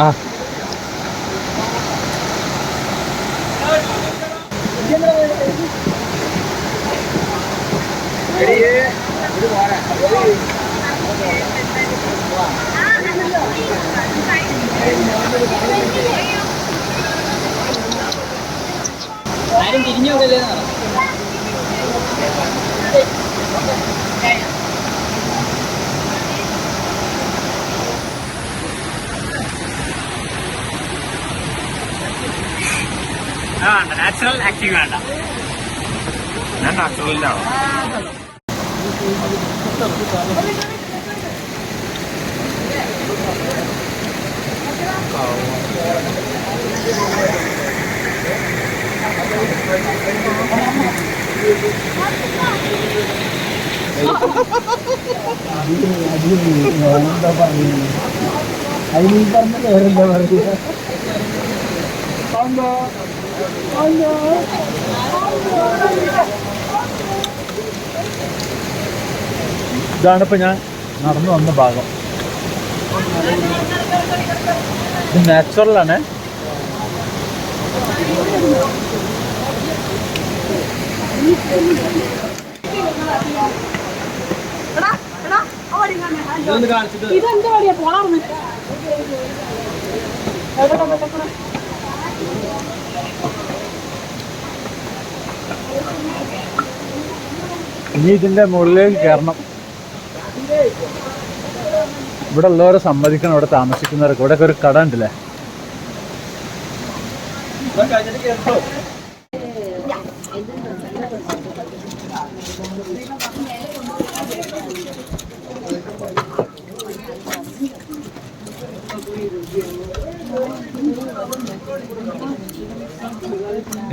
ആരും തിരിഞ്ഞു നോക്കല്ലേ. നാച്ചുറൽ ആക്ടിങ് വേണ്ട. ഞാൻ നാച്ചുറലിലാണ്. അതിന് പറഞ്ഞ വേറെന്താ പറയുക? ഇതാണിപ്പോൾ ഞാൻ നടന്നു വന്ന ഭാഗം. ഇത് നാച്ചുറലാണ്. ഇതൊന്ന് കാണിച്ചിട്ട് ഇതെന്താ വഴിയാ പോണാർന്ന് ഇനി ഇതിന്റെ മുകളിലേക്ക് കയറണം. ഇവിടെ ഉള്ളവരെ സമ്മതിക്കണം, ഇവിടെ താമസിക്കുന്നവരൊക്കെ. ഇവിടെ ഒരു കട ഉണ്ടല്ലേ. കഴിഞ്ഞിട്ട് കേട്ടോ.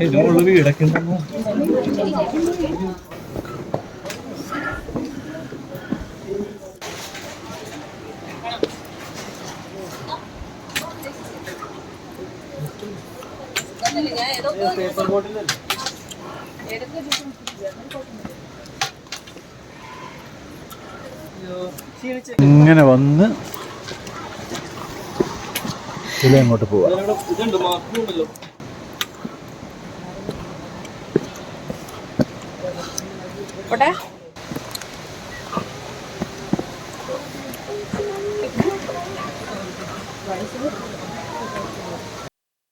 ഇതിനുള്ള വീടൊക്കെ ഇങ്ങനെ വന്ന് ഇതിലെ അങ്ങോട്ട് പോവാ. ഇതുണ്ട് മാത്രമല്ലോ.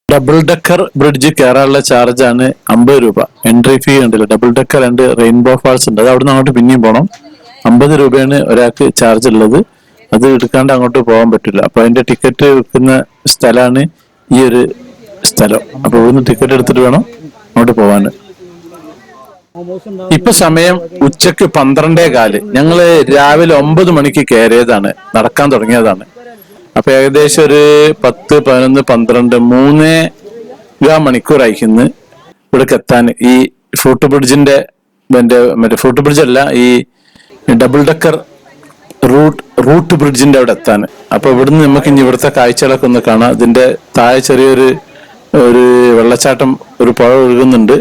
ഡബിൾ ഡെക്കർ ബ്രിഡ്ജ് കയറാനുള്ള ചാർജാണ് 50 രൂപ. എൻട്രി ഫീ ഉണ്ടല്ലോ. ഡബിൾ ഡെക്കർ ഉണ്ട്, റെയിൻബോ ഫാൾസ് ഉണ്ട്. അത് അവിടെ നിന്ന് അങ്ങോട്ട് പിന്നെയും പോകണം. 50 രൂപയാണ് ഒരാൾക്ക് ചാർജ് ഉള്ളത്. അത് എടുക്കാണ്ട് അങ്ങോട്ട് പോകാൻ പറ്റില്ല. അപ്പൊ അതിന്റെ ടിക്കറ്റ് വെക്കുന്ന സ്ഥലമാണ് ഈ ഒരു സ്ഥലം. അപ്പൊ ഇവിടുന്ന് ടിക്കറ്റ് എടുത്തിട്ട് വേണം അങ്ങോട്ട് പോവാൻ. ഇപ്പൊ സമയം ഉച്ചക്ക് 12:15. ഞങ്ങള് രാവിലെ 9 മണിക്ക് കയറിയതാണ്, നടക്കാൻ തുടങ്ങിയതാണ്. അപ്പൊ ഏകദേശം ഒരു 10, 11, 12, 3 മണിക്കൂർ അയക്കുന്നു ഇവിടേക്ക് എത്താൻ. ഈ ഫൂട്ട് ബ്രിഡ്ജിന്റെ മറ്റേ ഫൂട്ട് ബ്രിഡ്ജ് അല്ല, ഈ ഡബിൾ ഡെക്കർ റൂട്ട് ബ്രിഡ്ജിന്റെ അവിടെ എത്താൻ. അപ്പൊ ഇവിടുന്ന് നമുക്ക് ഇനി ഇവിടുത്തെ കാഴ്ചകളൊക്കെ ഒന്ന് കാണാം. ഇതിന്റെ താഴെ ചെറിയൊരു വെള്ളച്ചാട്ടം, ഒരു പുഴ ഒഴുകുന്നുണ്ട്.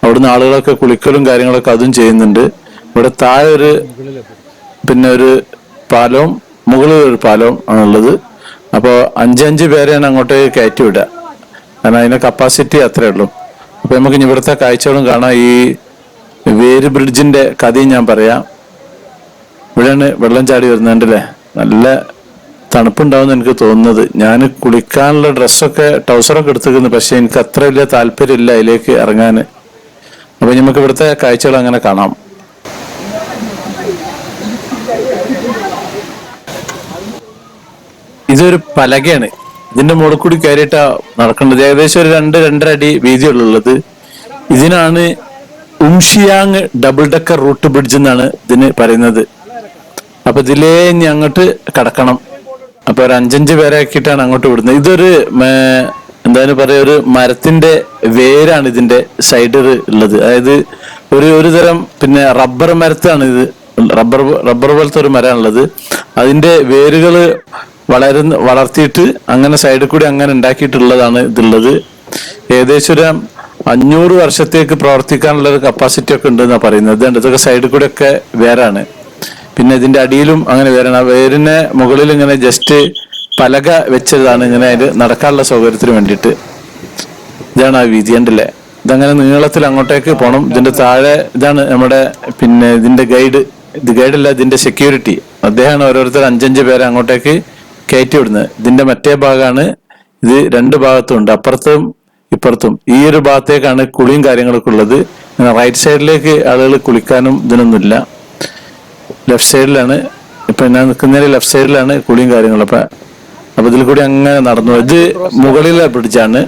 അവിടുന്ന് ആളുകളൊക്കെ കുളിക്കലും കാര്യങ്ങളൊക്കെ അതും ചെയ്യുന്നുണ്ട്. ഇവിടെ താഴെ ഒരു പാലവും മുകളിൽ ഒരു പാലവും ആണുള്ളത്. അപ്പോൾ 5 പേരെയാണ് അങ്ങോട്ടേക്ക് കയറ്റി വിടുക. കാരണം അതിന്റെ കപ്പാസിറ്റി അത്രേ ഉള്ളൂ. അപ്പൊ നമുക്ക് ഇനി ഇവിടുത്തെ കാഴ്ചകളും കാണാം. ഈ വേര് ബ്രിഡ്ജിന്റെ കഥയും ഞാൻ പറയാം. ഇവിടെയാണ് വെള്ളം ചാടി വരുന്നുണ്ടല്ലേ. നല്ല തണുപ്പുണ്ടാവുമെന്ന് എനിക്ക് തോന്നുന്നത്. ഞാൻ കുളിക്കാനുള്ള ഡ്രസ്സൊക്കെ ട്രൗസറൊക്കെ എടുത്തിരിക്കുന്നു. പക്ഷെ എനിക്ക് അത്ര വലിയ താല്പര്യമില്ല അതിലേക്ക് ഇറങ്ങാൻ. അപ്പൊ നമുക്ക് ഇവിടുത്തെ കാഴ്ചകൾ അങ്ങനെ കാണാം. ഇതൊരു പലകയാണ്. ഇതിന്റെ മുകളിൽ കൂടി കയറിയിട്ടാ നടക്കേണ്ടത്. ഏകദേശം ഒരു 2-2.5 അടി വീതിയുള്ളത്. ഇതിനാണ് ഉംഷിയാങ് ഡബിൾ ഡെക്കർ റൂട്ട് ബ്രിഡ്ജ് എന്നാണ് ഇതിന് പറയുന്നത്. അപ്പൊ ഇതിലേ ഇനി അങ്ങോട്ട് കടക്കണം. അപ്പൊ ഒരു 5 പേരെ ആക്കിയിട്ടാണ് അങ്ങോട്ട് വിടുന്നത്. ഇതൊരു എന്തായാലും പറയാ, ഒരു മരത്തിന്റെ വേരാണ് ഇതിന്റെ സൈഡിൽ ഉള്ളത്. അതായത് ഒരു തരം റബ്ബർ മരത്താണ് ഇത്. റബ്ബർ പോലത്തെ ഒരു മരമാണുള്ളത്. അതിന്റെ വേരുകള് വളർത്തിയിട്ട് അങ്ങനെ സൈഡിൽ കൂടി അങ്ങനെ ഉണ്ടാക്കിയിട്ടുള്ളതാണ് ഇതുള്ളത്. ഏകദേശം ഒരു 500 വർഷത്തേക്ക് പ്രവർത്തിക്കാനുള്ള ഒരു കപ്പാസിറ്റി ഒക്കെ ഉണ്ടെന്നാ പറയുന്നത്. ഇതൊക്കെ സൈഡിൽ കൂടെ ഒക്കെ വേരാണ്. പിന്നെ ഇതിന്റെ അടിയിലും അങ്ങനെ വേരാണ്. ആ വേരിനെ മുകളിൽ ഇങ്ങനെ ജസ്റ്റ് പലക വെച്ചതാണ് ഇങ്ങനെ അതിൽ നടക്കാനുള്ള സൗകര്യത്തിന് വേണ്ടിയിട്ട്. ഇതാണ് ആ വീതി ഉണ്ടല്ലേ. ഇതങ്ങനെ നീളത്തിൽ അങ്ങോട്ടേക്ക് പോകണം. ഇതിന്റെ താഴെ ഇതാണ് നമ്മുടെ ഇതിന്റെ ഗൈഡല്ല, ഇതിന്റെ സെക്യൂരിറ്റി. അദ്ദേഹമാണ് ഓരോരുത്തർ 5 പേരെ അങ്ങോട്ടേക്ക് കയറ്റി വിടുന്നത്. ഇതിന്റെ മറ്റേ ഭാഗമാണ് ഇത്. 2 ഭാഗത്തും ഉണ്ട്, അപ്പുറത്തും ഇപ്പുറത്തും. ഈ ഒരു ഭാഗത്തേക്കാണ് കുളിയും കാര്യങ്ങളൊക്കെ ഉള്ളത്. റൈറ്റ് സൈഡിലേക്ക് ആളുകൾ കുളിക്കാനും ഇതിനൊന്നുമില്ല. ലെഫ്റ്റ് സൈഡിലാണ്. ഇപ്പൊ ഞാൻ നിൽക്കുന്നതിന് ലെഫ്റ്റ് സൈഡിലാണ് കുളിയും കാര്യങ്ങളും. അപ്പൊ ഇതിൽ കൂടി അങ്ങനെ നടന്നു. ഇത് മുകളിലെ ബ്രിഡ്ജാണ്.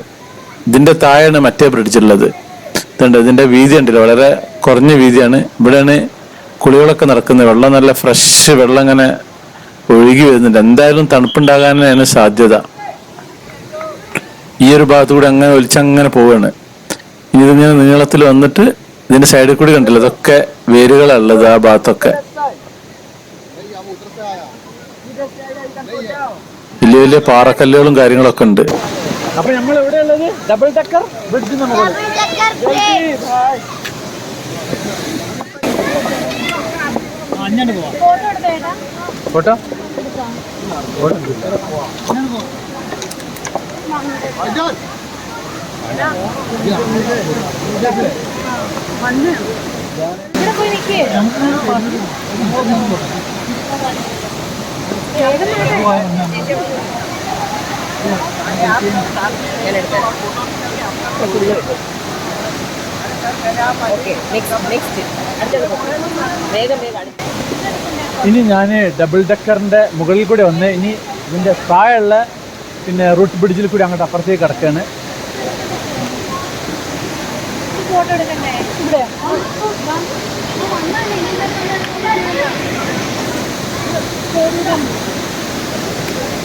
ഇതിന്റെ താഴെയാണ് മറ്റേ ബ്രിഡ്ജ് ഉള്ളത്. ഇതുണ്ട്, ഇതിന്റെ വീതി ഉണ്ടല്ലോ, വളരെ കുറഞ്ഞ വീതിയാണ്. ഇവിടെയാണ് കുളികളൊക്കെ നടക്കുന്നത്. വെള്ളം നല്ല ഫ്രഷ് വെള്ളം ഇങ്ങനെ ഒഴുകി വരുന്നുണ്ട്. എന്തായാലും തണുപ്പുണ്ടാകാനാണ് സാധ്യത. ഈ ഒരു ഭാഗത്തു കൂടി അങ്ങനെ ഒലിച്ചങ്ങനെ പോവുകയാണ്. ഇതിങ്ങനെ നീളത്തിൽ വന്നിട്ട് ഇതിന്റെ സൈഡിൽ കൂടി കണ്ടില്ല, ഇതൊക്കെ വേരുകളുള്ളത് ആ ഭാഗത്തൊക്കെ. വലിയ വലിയ പാറക്കല്ലുകളും കാര്യങ്ങളൊക്കെ ഉണ്ട്. അപ്പൊ നമ്മൾ എവിടെയുള്ളത്? Double decker bridge. ഫോട്ടോ ഇവിടെ പോയി നിൽക്കേ ഇനി ഞാൻ ഡബിൾ ഡക്കറിൻ്റെ മുകളിൽ കൂടെ വന്ന് ഇനി ഇതിൻ്റെ താഴെയുള്ള പിന്നെ റൂട്ട് ബ്രിഡ്ജിൽ കൂടി അങ്ങോട്ട് അപ്പുറത്തേക്ക് കിടക്കുകയാണ്. ഫോട്ടോ എടുക്കണ്ടേ ഇവിടെ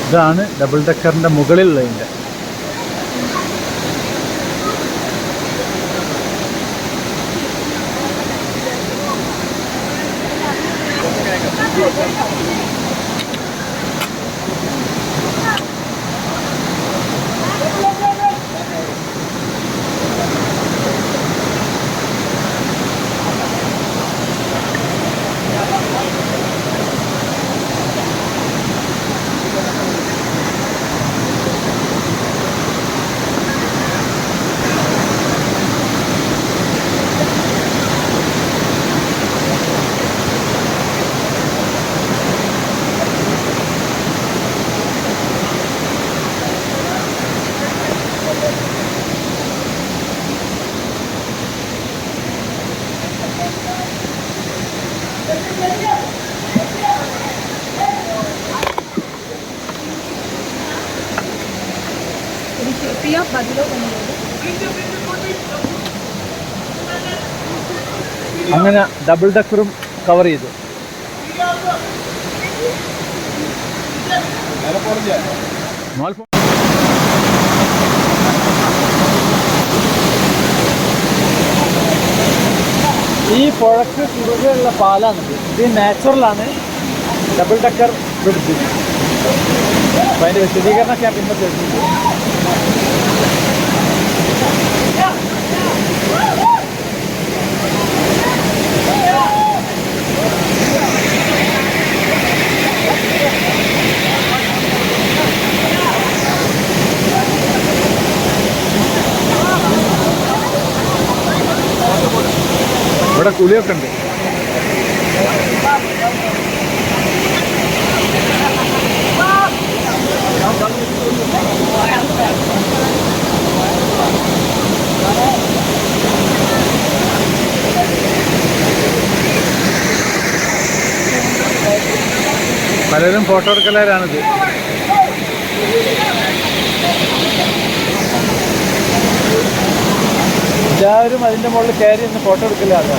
ഇതാണ് ഡബിൾ ഡക്കറിൻ്റെ മുകളിലുള്ളതിൻ്റെ. അങ്ങനെ ഡബിൾ ഡക്കറും കവർ ചെയ്തു. ഈ പുഴക്ക് കുറുകെയുള്ള പാലാണിത്. ഇത് നാച്ചുറലാണ് ഡബിൾ ഡക്കർ ബ്രിഡ്ജ്. അപ്പം അതിൻ്റെ വിശദീകരണമൊക്കെ ഞാൻ പിന്നെ തരുന്നുണ്ട്. ഇവിടെ കുളിയൊക്കെ ഉണ്ട്. പലരും ഫോട്ടോ എടുക്കലാരാണിത്. എല്ലാവരും അതിൻ്റെ മുകളിൽ കയറി നിന്ന് ഫോട്ടോ എടുക്കലാണ്.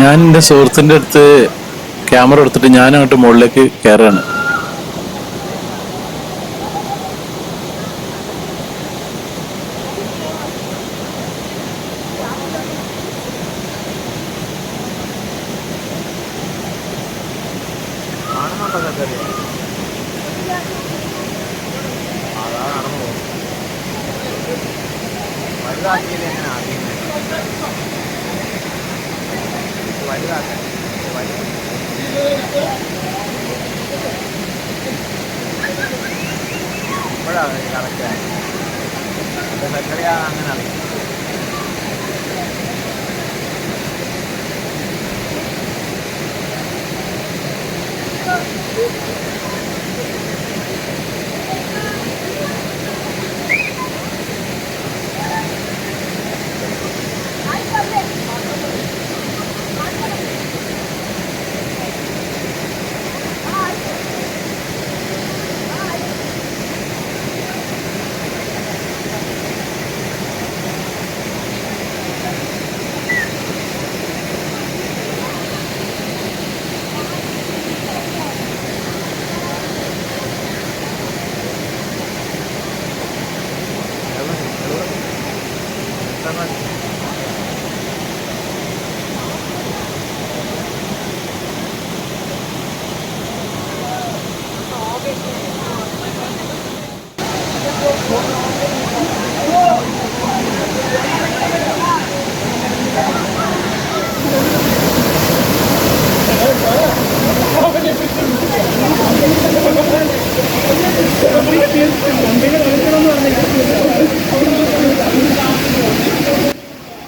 ഞാൻ എൻ്റെ സുഹൃത്തിൻ്റെ അടുത്ത് ക്യാമറ എടുത്തിട്ട് ഞാൻ അങ്ങോട്ട് മുകളിലേക്ക് കയറാണ്.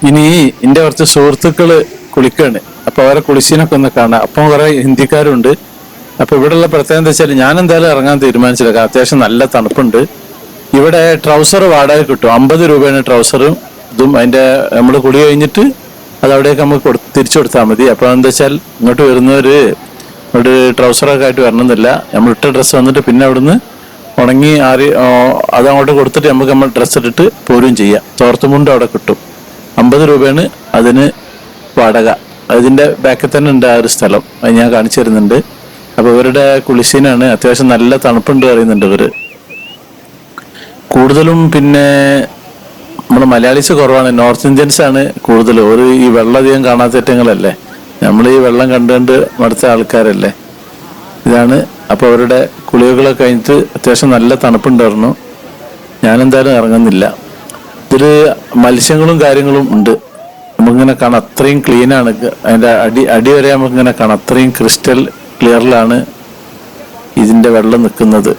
ഇനി എന്റെ കുറച്ച് സുഹൃത്തുക്കള് കുളിക്കാണ്. അപ്പൊ അവരെ കുളിസീനൊക്കെ ഒന്ന് കാണാം. അപ്പം കുറെ ഹിന്ദിക്കാരുണ്ട്. അപ്പൊ ഇവിടെയുള്ള പ്രത്യേകത എന്താ വെച്ചാൽ ഞാൻ എന്തായാലും ഇറങ്ങാൻ തീരുമാനിച്ചില്ല. അത്യാവശ്യം നല്ല തണുപ്പുണ്ട്. ഇവിടെ ട്രൗസർ വാടക കിട്ടും. 50 രൂപയാണ് ട്രൗസറും ഇതും. അതിന്റെ നമ്മൾ കുളി കഴിഞ്ഞിട്ട് അത് അവിടേക്ക് നമുക്ക് തിരിച്ചു കൊടുത്താൽ മതി. അപ്പൊ എന്താ വെച്ചാൽ ഇങ്ങോട്ട് വരുന്നവര് ഒരു ട്രൗസറൊക്കെ ആയിട്ട് വരണമെന്നില്ല. നമ്മൾ ഇട്ട ഡ്രസ്സ് വന്നിട്ട് പിന്നെ അവിടുന്ന് ഉണങ്ങി അത് അങ്ങോട്ട് കൊടുത്തിട്ട് നമ്മൾ ഡ്രസ്സ് ഇട്ടിട്ട് പോരുകയും ചെയ്യാം. തോർത്തുമുണ്ട് അവിടെ കിട്ടും. 50 രൂപയാണ് അതിന് വാടക. അതിന്റെ ബാക്കിൽ തന്നെ ഉണ്ട് ആ ഒരു സ്ഥലം. അത് ഞാൻ കാണിച്ചു തരുന്നുണ്ട്. അപ്പൊ ഇവരുടെ കുളിസീനാണ്. അത്യാവശ്യം നല്ല തണുപ്പുണ്ട് പറയുന്നുണ്ട് ഇവര്. കൂടുതലും പിന്നെ നമ്മുടെ മലയാളീസ് കുറവാണ്. നോർത്ത് ഇന്ത്യൻസ് ആണ് കൂടുതൽ. ഈ വെള്ളം അധികം കാണാത്തേറ്റങ്ങളല്ലേ. നമ്മൾ ഈ വെള്ളം കണ്ടുകൊണ്ട് മടുത്ത ആൾക്കാരല്ലേ. ഇതാണ്. അപ്പൊ അവരുടെ കുളികളൊക്കെ കഴിഞ്ഞിട്ട് അത്യാവശ്യം നല്ല തണുപ്പുണ്ടായിരുന്നു. ഞാനെന്തായാലും ഇറങ്ങുന്നില്ല. ഇതില് മത്സ്യങ്ങളും കാര്യങ്ങളും ഉണ്ട്. നമുക്കിങ്ങനെ കാണാം. അത്രയും ക്ലീനാണ്. അതിന്റെ അടി വരെ നമുക്കിങ്ങനെ കാണാം. അത്രയും ക്രിസ്റ്റൽ ക്ലിയറിലാണ് ഇതിന്റെ വെള്ളം നിൽക്കുന്നത്.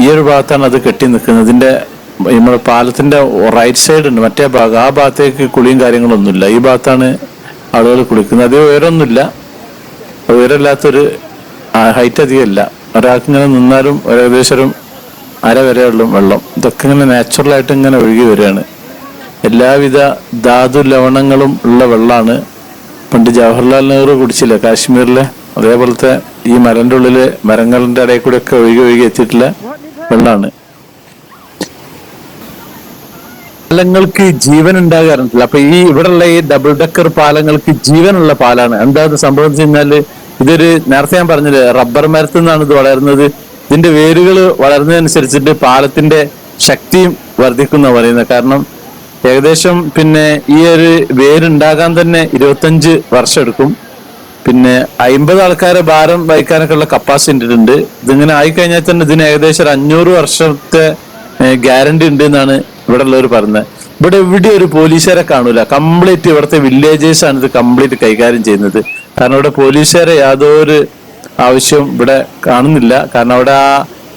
ഈ ഒരു ഭാഗത്താണ് അത് കെട്ടി നിൽക്കുന്നത്. ഇതിന്റെ നമ്മുടെ പാലത്തിന്റെ റൈറ്റ് സൈഡ് ഉണ്ട്, മറ്റേ ഭാഗം. ആ ഭാഗത്തേക്ക് കുളിയും കാര്യങ്ങളൊന്നുമില്ല. ഈ ഭാഗത്താണ് ആളുകൾ കുളിക്കുന്നത്. അത് ഉയരമൊന്നുമില്ല. ഉയരമില്ലാത്തൊരു ഹൈറ്റ് അധികമില്ല. ഒരാൾക്ക് ഇങ്ങനെ നിന്നാലും ഏകദേശം അര വരെയുള്ള വെള്ളം. ഇതൊക്കെ ഇങ്ങനെ നാച്ചുറലായിട്ട് ഇങ്ങനെ ഒഴുകി വരികയാണ്. എല്ലാവിധ ധാതു ലവണങ്ങളും ഉള്ള വെള്ളമാണ്. പണ്ട് ജവഹർലാൽ നെഹ്റു കുടിച്ചില്ലേ കാശ്മീരിലെ, അതേപോലത്തെ ഈ മരന്റെ ഉള്ളില് മരങ്ങളുടെ ഇടയിൽ കൂടെ ഒക്കെ ഒഴുകി എത്തിയിട്ടുള്ള വെള്ളമാണ്. പാലങ്ങൾക്ക് ജീവൻ ഉണ്ടാകാറുണ്ടല്ലോ. അപ്പൊ ഇവിടെയുള്ള ഈ ഡബിൾ ഡെക്കർ പാലങ്ങൾക്ക് ജീവനുള്ള പാലാണ്. എന്താ സംഭവം വെച്ച് കഴിഞ്ഞാല്, ഇതൊരു നേരത്തെ ഞാൻ പറഞ്ഞില്ലേ, റബ്ബർ മരത്തിൽ നിന്നാണ് ഇത് വളരുന്നത്. ഇതിന്റെ വേരുകൾ വളരുന്നതനുസരിച്ചിട്ട് പാലത്തിന്റെ ശക്തിയും വർദ്ധിക്കുന്ന പറയുന്നത്. കാരണം ഏകദേശം പിന്നെ ഈ ഒരു വേരുണ്ടാകാൻ തന്നെ 25 വർഷം എടുക്കും. പിന്നെ 50 ആൾക്കാരെ ഭാരം വഹിക്കാനൊക്കെ ഉള്ള കപ്പാസിറ്റി ഉണ്ട്. ഇതിങ്ങനെ ആയിക്കഴിഞ്ഞാൽ തന്നെ ഇതിന് ഏകദേശം ഒരു 500 വർഷത്തെ ഗ്യാരണ്ടി ഉണ്ട് എന്നാണ് ഇവിടെ ഉള്ളവർ പറഞ്ഞത്. ഇവിടെ എവിടെ ഒരു പോലീസുകാരെ കാണൂല. കംപ്ലീറ്റ് ഇവിടുത്തെ വില്ലേജേഴ്സ് ആണ് ഇത് കംപ്ലീറ്റ് കൈകാര്യം ചെയ്യുന്നത്. കാരണം ഇവിടെ പോലീസുകാരെ യാതൊരു ആവശ്യവും ഇവിടെ കാണുന്നില്ല. കാരണം അവിടെ ആ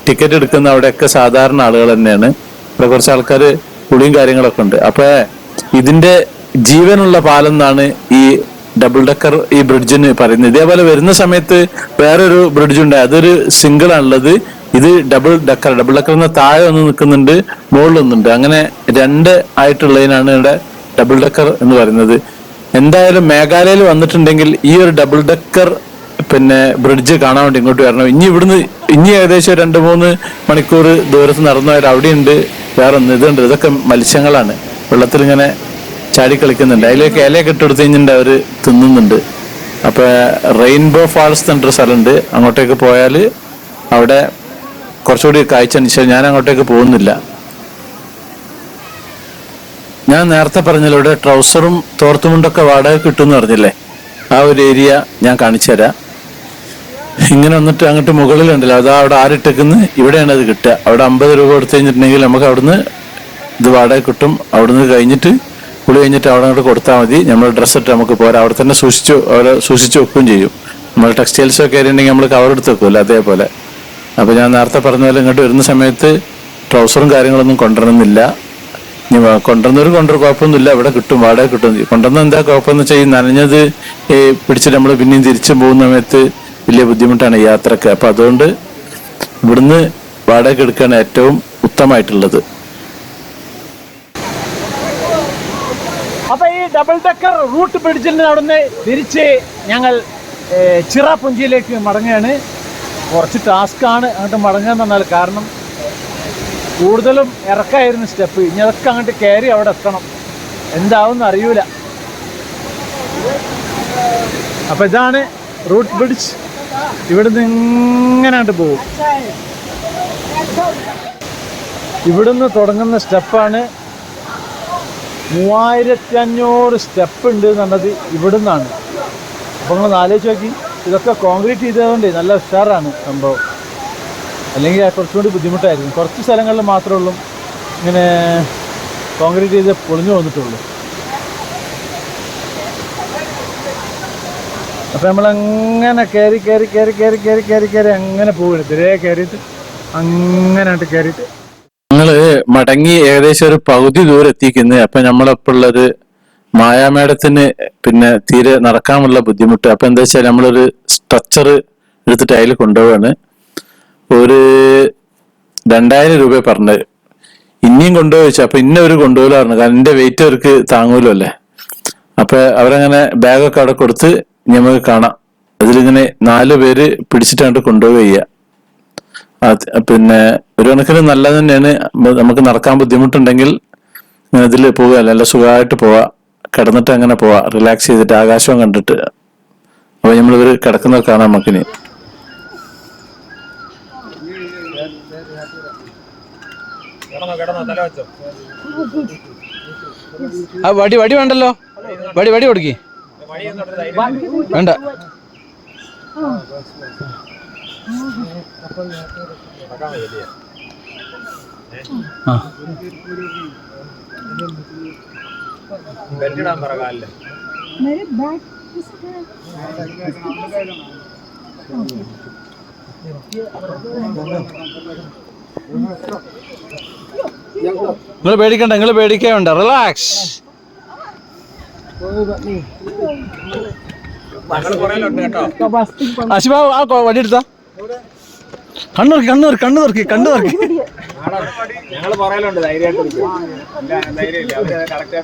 ടിക്കറ്റ് എടുക്കുന്ന അവിടെയൊക്കെ സാധാരണ ആളുകൾ തന്നെയാണ്. ഇവിടെ കുറച്ച് ആൾക്കാർ കുളിയും കാര്യങ്ങളൊക്കെ ഉണ്ട്. അപ്പൊ ഇതിന്റെ ജീവനുള്ള പാലം എന്നാണ് ഈ ഡബിൾ ഡെക്കർ ഈ ബ്രിഡ്ജിന് പറയുന്നത്. ഇതേപോലെ വരുന്ന സമയത്ത് വേറൊരു ബ്രിഡ്ജ് ഉണ്ട്. അതൊരു സിംഗിൾ ആണുള്ളത്. ഇത് ഡബിൾ ഡെക്കർ എന്ന താഴെ ഒന്ന് നിൽക്കുന്നുണ്ട്, മുകളിൽ ഒന്നുണ്ട്. അങ്ങനെ 2 ആയിട്ടുള്ളതിനാണ് ഇവിടെ ഡബിൾ ഡെക്കർ എന്ന് പറയുന്നത്. എന്തായാലും മേഘാലയയിൽ വന്നിട്ടുണ്ടെങ്കിൽ ഈ ഒരു ഡബിൾ ഡെക്കർ പിന്നെ ബ്രിഡ്ജ് കാണാൻ വേണ്ടി ഇങ്ങോട്ട് വരണം. ഇനി ഏകദേശം 2-3 മണിക്കൂർ ദൂരത്ത് നടന്നു പോയാൽ അവിടെയുണ്ട് വേറൊന്ന്. ഇതുണ്ട്. ഇതൊക്കെ മത്സ്യങ്ങളാണ്. വെള്ളത്തിൽ ഇങ്ങനെ ചാടിക്കളിക്കുന്നുണ്ട്. അതിലേക്ക് ഇലയൊക്കെ ഇട്ടെടുത്ത് കഴിഞ്ഞിട്ട് അവര് തിന്നുന്നുണ്ട്. അപ്പൊ റെയിൻബോ ഫാൾസ് എന്നൊരു സ്ഥലമുണ്ട്. അങ്ങോട്ടേക്ക് പോയാൽ അവിടെ കുറച്ചുകൂടി കാഴ്ച അനുസരിച്ച് ഞാൻ അങ്ങോട്ടേക്ക് പോകുന്നില്ല. ഞാൻ നേരത്തെ പറഞ്ഞല്ലോ, ഇവിടെ ട്രൗസറും തോർത്തുമുണ്ടൊക്കെ വാടക കിട്ടുമെന്ന് പറഞ്ഞില്ലേ. ആ ഒരു ഏരിയ ഞാൻ കാണിച്ചു തരാം. ഇങ്ങനെ വന്നിട്ട് അങ്ങോട്ട് മുകളിലുണ്ടല്ലോ, അതാ അവിടെ ആരിട്ടേക്കുന്നു. ഇവിടെയാണ് അത് കിട്ടുക. അവിടെ 50 രൂപ കൊടുത്തു കഴിഞ്ഞിട്ടുണ്ടെങ്കിൽ നമുക്ക് അവിടുന്ന് ഇത് വാടക കിട്ടും. അവിടുന്ന് കഴിഞ്ഞിട്ട് കുളി കഴിഞ്ഞിട്ട് അവിടെ അങ്ങോട്ട് കൊടുത്താൽ മതി. നമ്മൾ ഡ്രസ്സ് ഇട്ട് നമുക്ക് പോരാ. അവിടെ തന്നെ സൂക്ഷിച്ച് വെക്കുകയും ചെയ്യും. നമ്മൾ ടെക്സ്റ്റൈൽസൊക്കെ ആയിട്ടുണ്ടെങ്കിൽ നമ്മൾ കവർ എടുത്ത് വെക്കുമല്ലോ, അതേപോലെ. അപ്പൊ ഞാൻ നേരത്തെ പറഞ്ഞ പോലെ ഇങ്ങോട്ട് വരുന്ന സമയത്ത് ട്രൗസറും കാര്യങ്ങളൊന്നും കൊണ്ടുവരണമെന്നില്ല. കൊണ്ടുവന്നവർ കുഴപ്പമൊന്നുമില്ല. ഇവിടെ കിട്ടും, വാടക കിട്ടും. കൊണ്ടുവന്ന എന്താ കുഴപ്പമെന്ന് വെച്ചാൽ ഈ നനഞ്ഞത് പിടിച്ചിട്ട് നമ്മൾ പിന്നെയും തിരിച്ചു പോകുന്ന സമയത്ത് വലിയ ബുദ്ധിമുട്ടാണ് യാത്രക്ക്. അപ്പൊ അതുകൊണ്ട് ഇവിടുന്ന് വാടക എടുക്കുകയാണ് ഏറ്റവും ഉത്തമമായിട്ടുള്ളത്. അപ്പൊ ഈ ഡബിൾ ഡെക്കർ റൂട്ട് ബ്രിഡ്ജിൽ നിന്ന് അവിടുന്ന് തിരിച്ച് ഞങ്ങൾ ചിറാപുഞ്ചിയിലേക്ക് മടങ്ങുകയാണ്. കുറച്ച് ടാസ്ക്കാണ് അങ്ങോട്ട് മടങ്ങുക എന്ന് പറഞ്ഞാൽ. കാരണം കൂടുതലും ഇറക്കായിരുന്നു സ്റ്റെപ്പ്. ഇനി അതൊക്കെ അങ്ങോട്ട് കയറി അവിടെ എത്തണം. എന്താവും അറിയൂല. അപ്പൊ ഇതാണ് റൂട്ട് ബ്രിഡ്ജ്. ഇവിടുന്ന് ഇങ്ങനെ അങ്ങോട്ട് പോകും. ഇവിടുന്ന് തുടങ്ങുന്ന സ്റ്റെപ്പാണ്. 3500 സ്റ്റെപ്പ് ഉണ്ട് എന്നുള്ളത് ഇവിടുന്നാണ്. അപ്പോൾ നിങ്ങൾ ആലോചിച്ച് നോക്കി. ഇതൊക്കെ കോൺക്രീറ്റ് ചെയ്തതുകൊണ്ട് നല്ല ഉഷാറാണ് സംഭവം. അല്ലെങ്കിൽ കുറച്ചുകൂടി ബുദ്ധിമുട്ടായിരുന്നു. കുറച്ച് സ്ഥലങ്ങളിൽ മാത്രമേ ഉള്ളൂ ഇങ്ങനെ കോൺക്രീറ്റ് ചെയ്ത് പൊളിഞ്ഞു വന്നിട്ടുള്ളൂ. അപ്പം നമ്മളങ്ങനെ കയറി അങ്ങനെ പോവുകയാണ്. തിരയെ കയറിയിട്ട് അങ്ങനെ കയറിയിട്ട് ഞങ്ങള് മടങ്ങി ഏകദേശം ഒരു പകുതി ദൂരം എത്തിക്കുന്നത്. അപ്പൊ നമ്മളെപ്പോഴുള്ളൊരു മായാമേടത്തിന് പിന്നെ തീരെ നടക്കാനുള്ള ബുദ്ധിമുട്ട്. അപ്പൊ എന്താ വെച്ചാൽ നമ്മളൊരു സ്ട്രക്ചർ എടുത്തിട്ട് അതിൽ കൊണ്ടുപോവാണ്. ഒരു 2000 രൂപ പറഞ്ഞത്. ഇനിയും കൊണ്ടുപോയിച്ചു. അപ്പൊ ഇന്നവര് കൊണ്ടുപോകില്ല പറഞ്ഞു. കാരണം എന്റെ വെയിറ്റ് അവർക്ക് താങ്ങൂലോ അല്ലേ. അപ്പൊ അവരങ്ങനെ ബാഗൊക്കെ അവിടെ കൊടുത്ത് നമുക്ക് കാണാം. അതിലിങ്ങനെ 4 പേര് പിടിച്ചിട്ടാണ്ട് കൊണ്ടുപോവുക. പിന്നെ ഒരു കണക്കിന് നല്ലത് തന്നെയാണ്. നമുക്ക് നടക്കാൻ ബുദ്ധിമുട്ടുണ്ടെങ്കിൽ ഇതിൽ പോവുക, നല്ല സുഖമായിട്ട് പോവാ, കിടന്നിട്ട് അങ്ങനെ പോവാ, റിലാക്സ് ചെയ്തിട്ട് ആകാശവും കണ്ടിട്ട്. അപ്പൊ നമ്മളിവര് കിടക്കുന്നത് കാണാം നമുക്കിനി. വടി വേണ്ടല്ലോ, വടി കൊടുക്കി വേണ്ട. നിങ്ങൾ പേടിക്കണ്ട, നിങ്ങൾ പേടിക്കേണ്ട, റിലാക്സ്. അശിബ ആ വടി എടുത്താ. കണ്ണു തുറക്കി.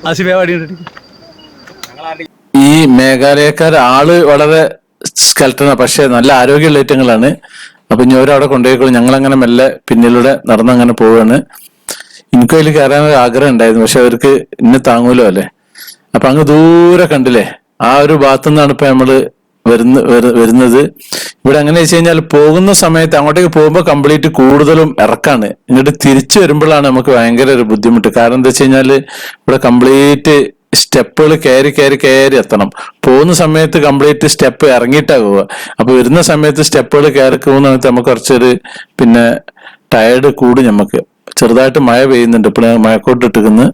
അശിബ വടി. ഈ മേഘാലയക്കാർ ആള് വളരെ സ്കെൽട്ടനാ, പക്ഷെ നല്ല ആരോഗ്യമുള്ള ഐറ്റങ്ങളാണ്. അപ്പൊ ഇനി അവരവിടെ കൊണ്ടുപോയിക്കോളും. ഞങ്ങളങ്ങനെ മെല്ലെ പിന്നിലൂടെ നടന്നങ്ങനെ പോവാണ്. എനിക്കും അതിൽ കയറാനൊരു ആഗ്രഹം ഉണ്ടായിരുന്നു, പക്ഷെ അവർക്ക് ഇന്നെ താങ്ങൂലോ അല്ലേ. അപ്പൊ അങ്ങ് ദൂരെ കണ്ടില്ലേ, ആ ഒരു ഭാഗത്തു നിന്നാണ് ഇപ്പൊ നമ്മള് വരുന്നത്. ഇവിടെ എങ്ങനെ വെച്ച് കഴിഞ്ഞാൽ പോകുന്ന സമയത്ത് അങ്ങോട്ടേക്ക് പോകുമ്പോൾ കംപ്ലീറ്റ് കൂടുതലും ഇറക്കാണ്. ഇങ്ങോട്ട് തിരിച്ചു വരുമ്പോഴാണ് നമുക്ക് ഭയങ്കര ഒരു ബുദ്ധിമുട്ട്. കാരണം എന്താ വെച്ച് കഴിഞ്ഞാല് ഇവിടെ കംപ്ലീറ്റ് സ്റ്റെപ്പുകൾ കയറി എത്തണം. പോകുന്ന സമയത്ത് കംപ്ലീറ്റ് സ്റ്റെപ്പ് ഇറങ്ങിയിട്ടാ പോവുക. അപ്പൊ വരുന്ന സമയത്ത് സ്റ്റെപ്പുകൾ കയറി പോകുന്ന സമയത്ത് നമുക്ക് കുറച്ചൊരു പിന്നെ ടയർഡ് കൂടും. നമുക്ക് ചെറുതായിട്ട് മഴ പെയ്യുന്നുണ്ട്, ഇപ്പോൾ മഴക്കോട്ട് ഇട്ടിരിക്കുന്നു.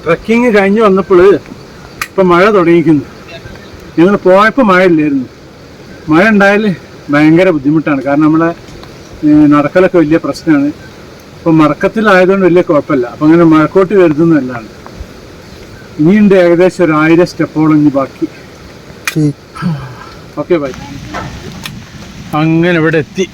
ട്രക്കിങ് കഴിഞ്ഞ് വന്നപ്പോൾ ഇപ്പം മഴ തുടങ്ങിയിരിക്കുന്നു. ഞങ്ങൾ പോയപ്പോൾ മഴ ഇല്ലായിരുന്നു. മഴ ഉണ്ടായാൽ ഭയങ്കര ബുദ്ധിമുട്ടാണ്. കാരണം നമ്മളെ നടക്കലൊക്കെ വലിയ പ്രശ്നമാണ്. ഇപ്പം മറക്കത്തിലായതുകൊണ്ട് വലിയ കുഴപ്പമില്ല. അപ്പം അങ്ങനെ മഴക്കോട്ട് കരുതുന്നതല്ലാണ്. ഇനിയുണ്ട് ഏകദേശം 1000 സ്റ്റെപ്പോളം ഇനി ബാക്കി. Okay bye. അങ്ങനെ ഇവിടെ എത്തി.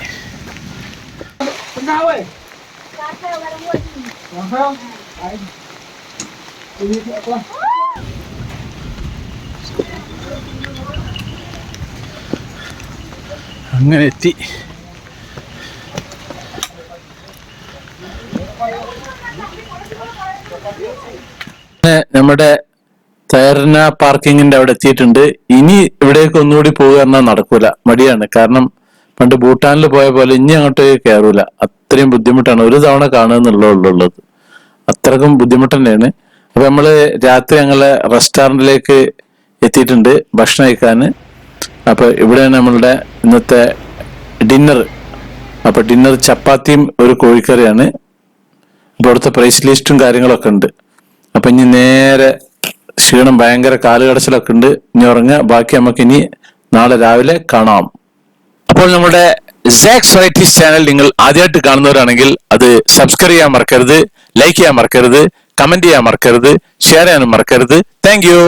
അങ്ങനെ എത്തി. നമ്മുടെ തേർന പാർക്കിങ്ങിന്റെ അവിടെ എത്തിയിട്ടുണ്ട്. ഇനി ഇവിടേക്ക് ഒന്നുകൂടി പോകുക എന്നാൽ നടക്കൂല, മടിയാണ്. കാരണം പണ്ട് ഭൂട്ടാനിൽ പോയ പോലെ ഇനി അങ്ങോട്ട് കയറൂല. അത്രയും ബുദ്ധിമുട്ടാണ്. ഒരു തവണ കാണുന്നുള്ളത്, അത്രക്കും ബുദ്ധിമുട്ട് തന്നെയാണ്. അപ്പൊ നമ്മള് രാത്രി ഞങ്ങളെ റെസ്റ്റോറൻറ്റിലേക്ക് എത്തിയിട്ടുണ്ട് ഭക്ഷണം കഴിക്കാൻ. അപ്പൊ ഇവിടെയാണ് നമ്മളുടെ ഇന്നത്തെ ഡിന്നർ. അപ്പൊ ഡിന്നർ ചപ്പാത്തിയും ഒരു കോഴിക്കറിയാണ്. അപ്പൊ അവിടുത്തെ പ്രൈസ് ലിസ്റ്റും കാര്യങ്ങളൊക്കെ ഉണ്ട്. അപ്പൊ ഇനി നേരെ ക്ഷീണം, ഭയങ്കര കാലുകടച്ചിലൊക്കെ ഉണ്ട്. ഇനി ഉറങ്ങുക. ബാക്കി നമുക്ക് ഇനി നാളെ രാവിലെ കാണാം. അപ്പോൾ നമ്മുടെ സാക്സ് വെറൈറ്റീസ് ചാനൽ നിങ്ങൾ ആദ്യമായിട്ട് കാണുന്നവരാണെങ്കിൽ അത് സബ്സ്ക്രൈബ് ചെയ്യാൻ മറക്കരുത്, ലൈക്ക് ചെയ്യാൻ മറക്കരുത്, കമന്റ് ചെയ്യാൻ മറക്കരുത്, ഷെയർ ചെയ്യാനും മറക്കരുത്. Thank you.